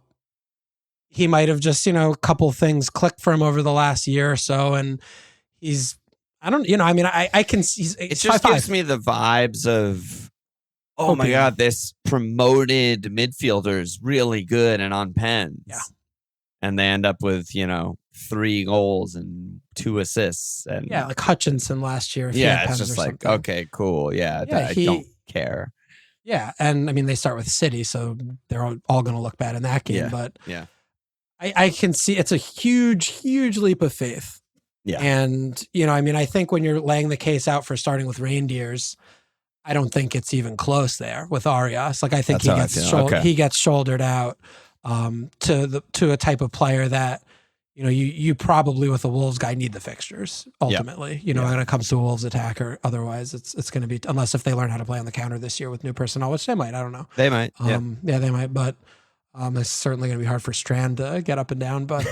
he might have just, a couple things clicked for him over the last year or so. And I can see. It just gives me the vibes of, my God, this promoted midfielder is really good and on pens. Yeah. And they end up with, 3 goals and 2 assists. And like Hutchinson last year. It's just okay, cool. I don't care. Yeah. And I mean, they start with City, so they're all going to look bad in that game. Yeah. But I can see it's a huge, huge leap of faith. Yeah. And, I think when you're laying the case out for starting with reindeers, I don't think it's even close there with Arias. I think he gets shouldered out to a type of player that, you probably with a Wolves guy need the fixtures ultimately, when it comes to a Wolves attacker. Otherwise it's going to be, unless if they learn how to play on the counter this year with new personnel, which they might, I don't know. They might. They might, but it's certainly going to be hard for Strand to get up and down, but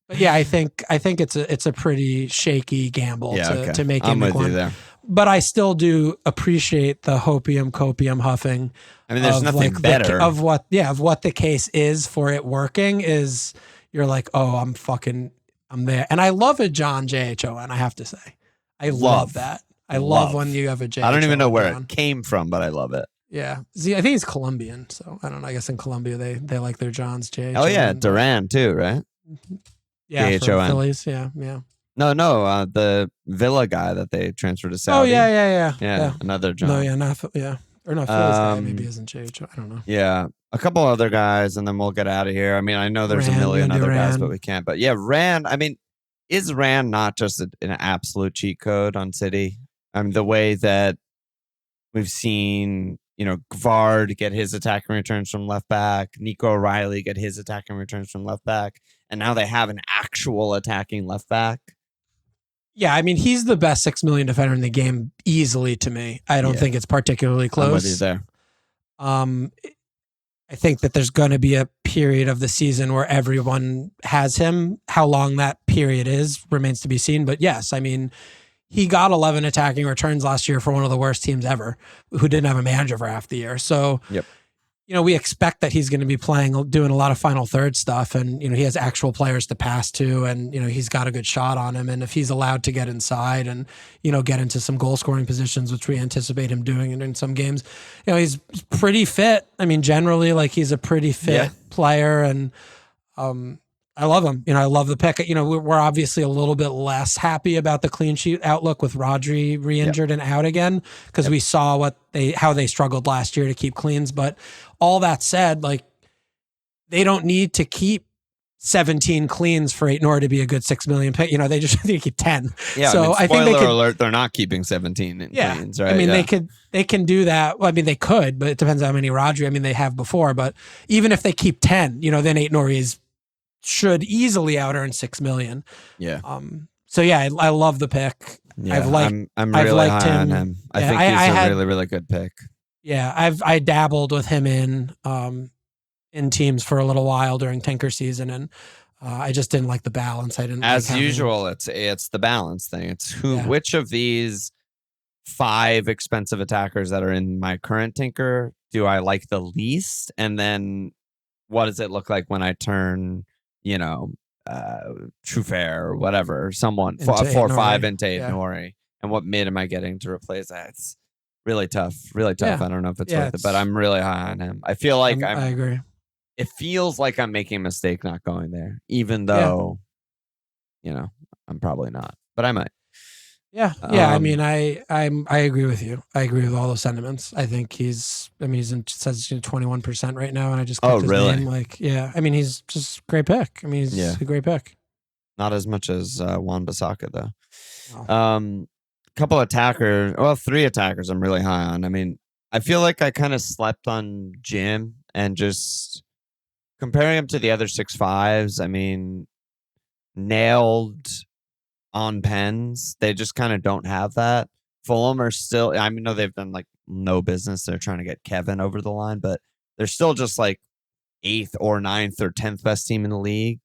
but yeah, I think it's a pretty shaky gamble to make I'm with one. you there. But I still do appreciate the copium huffing. I mean, there's nothing better of what the case is for it working is you're like, oh, I'm there. And I love a John JHON, I have to say. I love that. I love when you have a JHON. I don't even know where it came from, but I love it. Yeah. See, I think he's Colombian, so I don't know. I guess in Colombia they like their Johns JHON. Oh yeah, Duran too, right? Yeah, JHON. Phillies, yeah. No, the Villa guy that they transferred to Saudi. Oh yeah. Another John. No, or no, Phillies guy maybe isn't JHON. I don't know. Yeah, a couple other guys, and then we'll get out of here. I mean, I know there's a million other guys, but we can't. But yeah, Rand. I mean, is Rand not just an absolute cheat code on City? I mean, the way that we've seen, Gvard get his attacking returns from left back, Nico O'Reilly get his attacking returns from left back, and now they have an actual attacking left back. Yeah, I mean, he's the best 6 million defender in the game easily to me. I don't think it's particularly close. I'm with you there. I think that there's going to be a period of the season where everyone has him. How long that period is remains to be seen. But yes, I mean, he got 11 attacking returns last year for one of the worst teams ever, who didn't have a manager for half the year. So, we expect that he's going to be doing a lot of final third stuff, and he has actual players to pass to, and he's got a good shot on him. And if he's allowed to get inside and get into some goal scoring positions, which we anticipate him doing in some games, he's pretty fit. I mean, generally, like, he's a pretty fit player, and I love him. I love the pick. We're obviously a little bit less happy about the clean sheet outlook with Rodri re-injured and out again, because we saw how they struggled last year to keep cleans. But all that said, like, they don't need to keep 17 cleans for Ait-Nouri to be a good 6 million pick. They just need to keep 10. Yeah. So I think alert, they're not keeping 17 cleans, right? I mean, they can do that. Well, I mean, they could, but it depends how many Rodri. They have before. But even if they keep 10, then Ait-Nouri should easily out earn 6 million. Yeah. So yeah, I love the pick. Yeah, I'm really high on him. I think he's a really, really good pick. Yeah, I dabbled with him in teams for a little while during Tinker season, and I just didn't like the balance. I didn't. As usual, it's the balance thing. It's which of these 5 expensive attackers that are in my current Tinker do I like the least, and then what does it look like when I turn Trufair or whatever, someone 4-5 into Ait-Nouri, and what mid am I getting to replace that? It's really tough. I don't know if it's worth it, but I'm really high on him. I feel like I agree. It feels like I'm making a mistake not going there, even though, I'm probably not, but I might. Yeah. I mean, I agree with you. I agree with all those sentiments. I think he's in 21% right now, and I just clicked his name. Like, I mean, he's just a great pick. I mean, he's a great pick. Not as much as Wan-Bissaka though. Oh. Couple attackers, 3 attackers I'm really high on. I mean, I feel like I kind of slept on Jim, and just comparing him to the other 6-5s, I mean, nailed on pens. They just kind of don't have that. Fulham are still, I know they've done like no business. They're trying to get Kevin over the line, but they're still just like 8th or 9th or 10th best team in the league.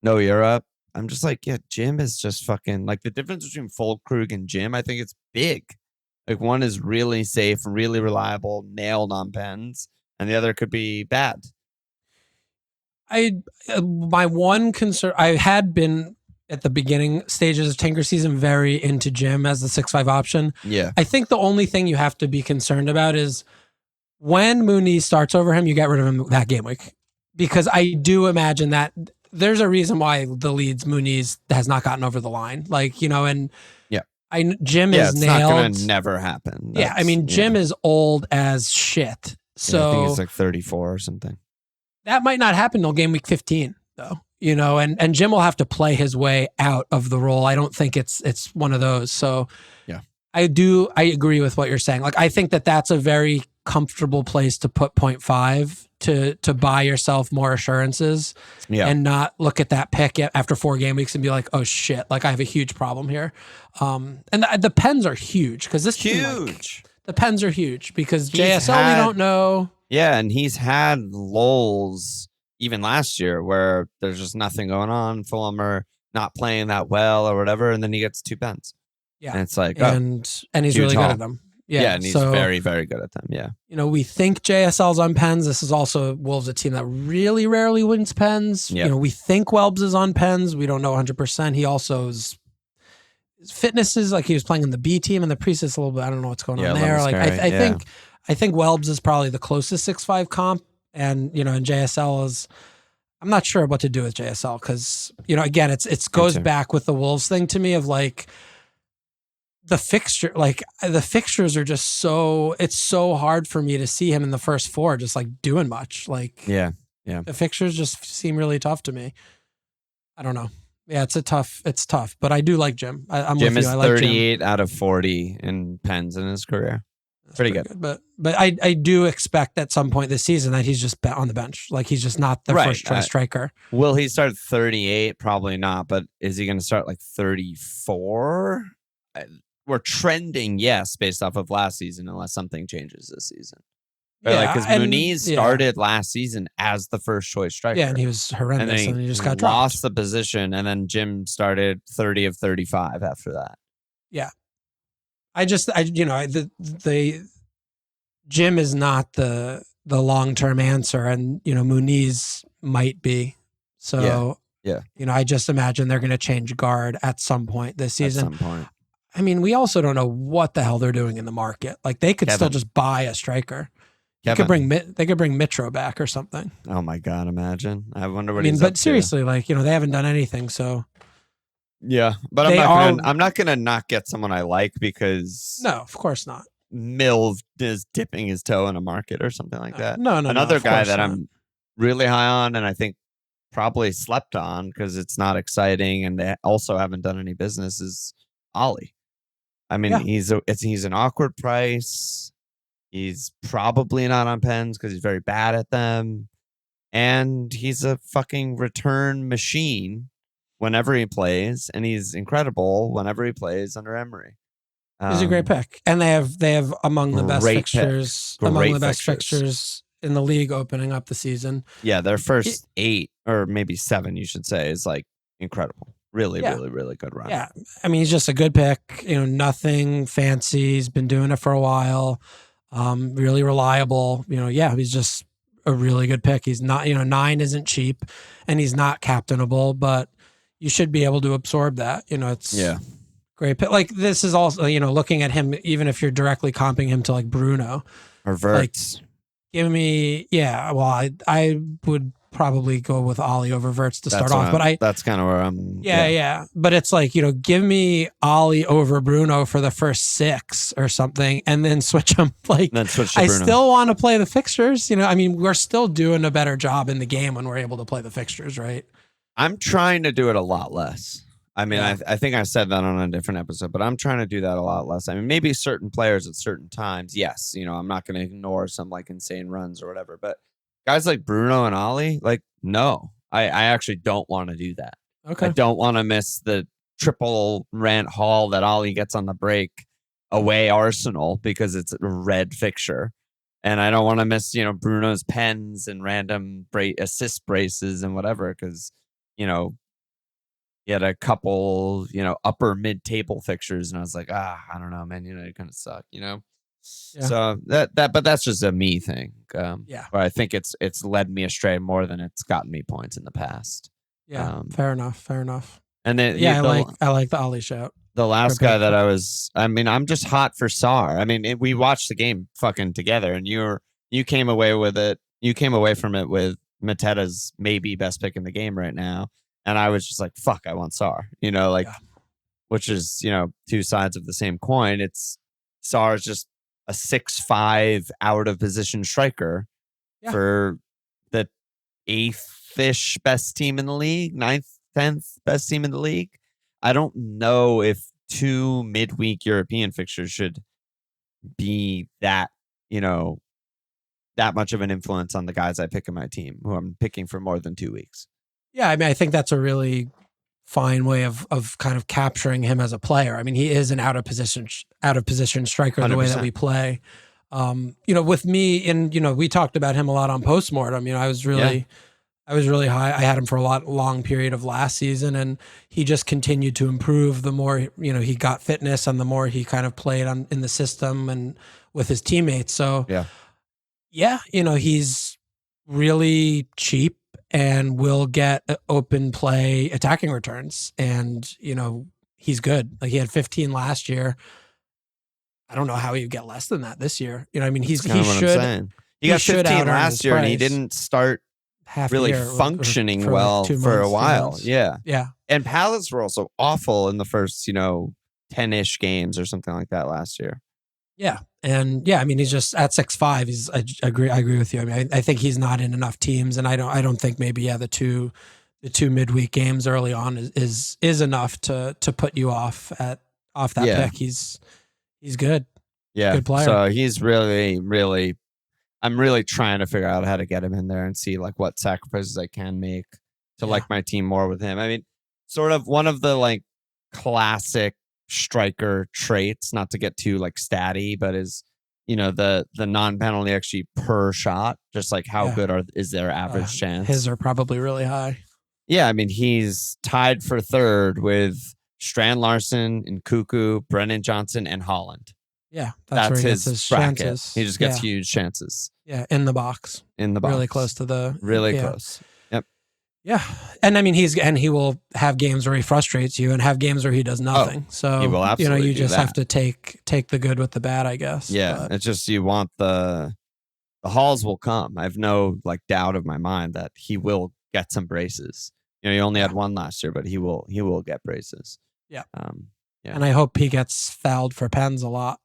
No Europe. I'm just like, Jim is just fucking, like, the difference between Fulkrug and Jim, I think it's big. Like, one is really safe, really reliable, nailed on pens, and the other could be bad. My one concern, I had been at the beginning stages of Tinker season very into Jim as the 6-5 option. Yeah. I think the only thing you have to be concerned about is when Muniz starts over him, you get rid of him that game week. Because I do imagine that there's a reason why the Leeds Muniz has not gotten over the line. Like, and Jim is it's nailed. Not going to never happen. I mean, Jim is old as shit. So I think it's like 34 or something. That might not happen till game week 15 though. And Jim will have to play his way out of the role. I don't think it's one of those. So I agree with what you're saying. Like, I think that's a very comfortable place to put 0.5 to buy yourself more assurances and not look at that pick after 4 game weeks and be like, oh shit, like I have a huge problem here. And the pens are huge because this huge. The pens are huge because JSL we don't know. Yeah, and he's had lulls even last year where there's just nothing going on. Fulham are not playing that well or whatever, and then he gets 2 pens. Yeah, and it's like, and he's really good at them. Yeah, and he's very, very good at them. Yeah. We think JSL's on pens. This is also Wolves, a team that really rarely wins pens. Yep. We think Welbs is on pens. We don't know 100%. He also his fitness is like he was playing in the B team and the preseason a little bit. I don't know what's going on there. Like I think Welbs is probably the closest 6'5" comp, and and JSL is. I'm not sure what to do with JSL because again it goes back with the Wolves thing to me of like. The fixtures are just it's so hard for me to see him in the first 4 just like doing much. Like yeah. The fixtures just seem really tough to me. I don't know. Yeah, it's tough, but I do like Jim. I'm Jim with you. is 38 out of 40 in pens in his career. That's pretty good. But I do expect at some point this season that he's just on the bench. Like he's just not the first choice striker. Will he start 38? Probably not. But is he going to start like 34? We're trending, yes, based off of last season, unless something changes this season. Because Muniz started last season as the first choice striker. Yeah, and he was horrendous, and he just got dropped. Lost the position, and then Jim started 30 of 35 after that. Yeah, Jim is not the long-term answer, and Muniz might be. So I just imagine they're going to change guard at some point this season. At some point. I mean, we also don't know what the hell they're doing in the market. Like they could still just buy a striker. They could bring Mitro back or something. Oh my God, imagine. I wonder what he's up but seriously, to. They haven't done anything. So yeah, but I'm not gonna not get someone I like because no, of course not. Milv is dipping his toe in a market or something like that. No. Another guy that I'm really high on, and I think probably slept on because it's not exciting, and they also haven't done any business is Ollie. I mean, he's an awkward price. He's probably not on pens because he's very bad at them. And he's a fucking return machine whenever he plays. And he's incredible whenever he plays under Emery. He's a great pick. And they have among the best fixtures, fixtures in the league opening up the season. Yeah, their first 8 or maybe 7, you should say, is like incredible. Really, really good run. Yeah. I mean, he's just a good pick. Nothing fancy. He's been doing it for a while. Really reliable. He's just a really good pick. He's not, 9 isn't cheap and he's not captainable, but you should be able to absorb that. It's great pick. Like this is also, looking at him, even if you're directly comping him to like Bruno or Verts. Like, give me, well, I would probably go with Ollie over Verts to start off, but that's kind of where I'm. Yeah. But it's like, give me Ollie over Bruno for the first 6 or something, and then switch them. Like, then switch to I Bruno. Still want to play the fixtures. I mean, we're still doing a better job in the game when we're able to play the fixtures, right? I'm trying to do it a lot less. I mean, I think I said that on a different episode, but I'm trying to do that a lot less. I mean, maybe certain players at certain times, yes. I'm not going to ignore some like insane runs or whatever, but guys like Bruno and Ollie, like, no, I actually don't want to do that. Okay. I don't want to miss the triple rant haul that Ollie gets on the break away Arsenal because it's a red fixture. And I don't want to miss, Bruno's pens and random assist braces and whatever because, he had a couple, upper mid-table fixtures and I was like, I don't know, man, you kind of suck, Yeah. So but that's just a me thing. Where I think it's led me astray more than it's gotten me points in the past. Yeah, fair enough. And then I like the Ollie shout. The last guy that I'm just hot for Sarr. I mean, we watched the game fucking together, and you came away with it. You came away from it with Mateta's maybe best pick in the game right now, and I was just like, fuck, I want Sarr. Which is 2 sides of the same coin. Sarr is just a 6'5" out of position striker for the 8th-ish best team in the league, 9th, 10th best team in the league. I don't know if 2 midweek European fixtures should be that, that much of an influence on the guys I pick in my team, who I'm picking for more than 2 weeks. Yeah, I mean, I think that's a really fine way of kind of capturing him as a player. I mean, he is an out of position striker 100%. The way that we play. With me, and we talked about him a lot on postmortem. I was really high. I had him for a long period of last season, and he just continued to improve the more he got fitness and the more he kind of played in the system and with his teammates. So he's really cheap and will get open play attacking returns, and he's good. Like, he had 15 last year. I don't know how he would get less than that this year. I mean, he should. He got 15 last year, and he didn't start really functioning well for a while. Yeah. And pallets were also awful in the first 10-ish games or something like that last year. Yeah. And I mean, he's just at 6'5". I agree with you. I mean, I think he's not in enough teams, and I don't think maybe the two midweek games early on is enough to put you off that pick. He's good. Yeah. Good player. So he's really, really, I'm really trying to figure out how to get him in there and see like what sacrifices I can make to like my team more with him. I mean, sort of one of the like classic striker traits, not to get too like statty, but is the non-penalty actually per shot, just like how good is their average chance. His are probably really high. Yeah, I mean, he's tied for third with Strand Larson and Cuckoo, Brennan Johnson, and Haaland. Yeah, that's his bracket. Chances. He just gets huge chances. Yeah, in the box. Really close to the close. Yep. Yeah, and I mean he will have games where he frustrates you and have games where he does nothing. So he will absolutely you just have to take the good with the bad, I guess. Yeah, it's just you want the hauls will come. I have no like doubt of my mind that he will get some braces. He only had one last year, but he will get braces. Yeah. And I hope he gets fouled for pens a lot.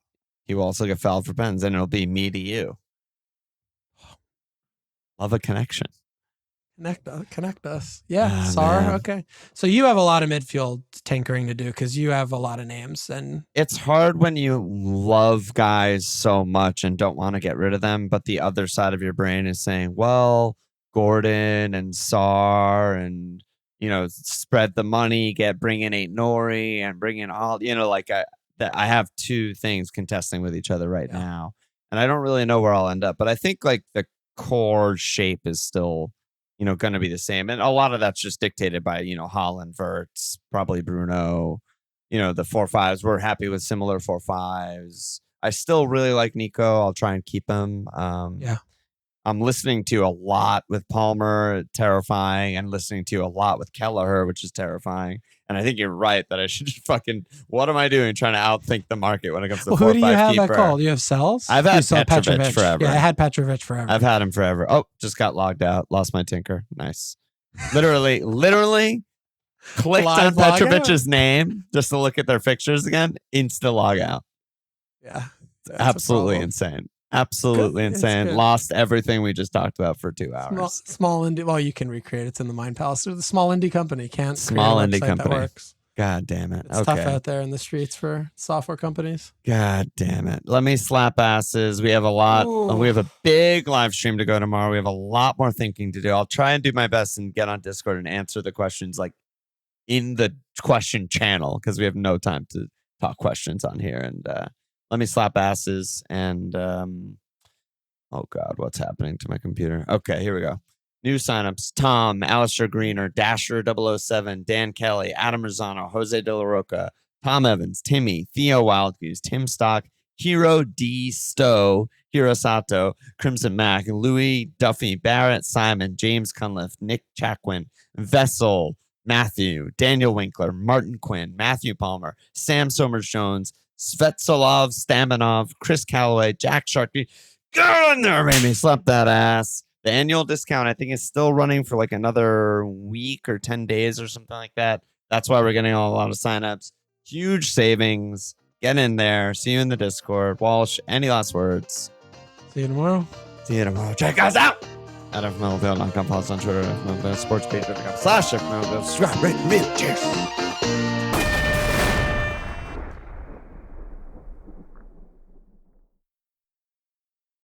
He will also get fouled for pens, and it'll be me to you. Love a connection. Connect us. Yeah, Sarr. Man. Okay. So you have a lot of midfield tinkering to do because you have a lot of names, and it's hard when you love guys so much and don't want to get rid of them, but the other side of your brain is saying, well, Gordon and Sarr and spread the money, bring in Ait-Nouri and bring in all I have two things contesting with each other right now, and I don't really know where I'll end up, but I think like the core shape is still going to be the same. And a lot of that's just dictated by, Haaland, Verts, probably Bruno, the 4-5s. We're happy with similar 4-5s. I still really like Nico. I'll try and keep him. I'm listening to a lot with Palmer, terrifying, and listening to a lot with Kelleher, which is terrifying. And I think you're right that I should just what am I doing trying to outthink the market when it comes to 4-5 keeper? Who do you have at call? You have Cells? I've had Petrovic forever. Yeah, I had Petrovic forever. I've had him forever. Oh, just got logged out. Lost my tinker. Nice. Literally clicked on Petrovic's name just to look at their fixtures again. Insta log out. Yeah. Absolutely insane. Absolutely insane. Lost everything we just talked about for 2 hours. Small indie. Well, you can recreate it. It's in the Mind Palace. The small indie company can't. Small indie company. That works. God damn it. It's tough out there in the streets for software companies. God damn it. Let me slap asses. We have a lot. We have a big live stream to go tomorrow. We have a lot more thinking to do. I'll try and do my best and get on Discord and answer the questions like in the question channel because we have no time to talk questions on here. And let me slap asses. And oh God, what's happening to my computer? Okay, here we go. New signups: Tom, Alistair Greener, Dasher 007, Dan Kelly, Adam Rosano, Jose De La Roca, Tom Evans, Timmy, Theo Wildgoose, Tim Stock, Hero D. Stowe, Hiro Sato, Crimson Mac, Louis Duffy, Barrett, Simon, James Cunliffe, Nick Chaquin, Vessel, Matthew, Daniel Winkler, Martin Quinn, Matthew Palmer, Sam Somers-Jones, Svetsolov, Staminov, Chris Calloway, Jack Sharkey. Get in there, baby. Slap that ass. The annual discount, I think, is still running for like another week or 10 days or something like that. That's why we're getting a lot of signups. Huge savings. Get in there. See you in the Discord. Walsh, any last words? See you tomorrow. See you tomorrow. Check us out at FMLFPL.com. Follow us on Twitter at FMLFPL, sportspage.com/FMLFPL. Subscribe, rate, review. Cheers.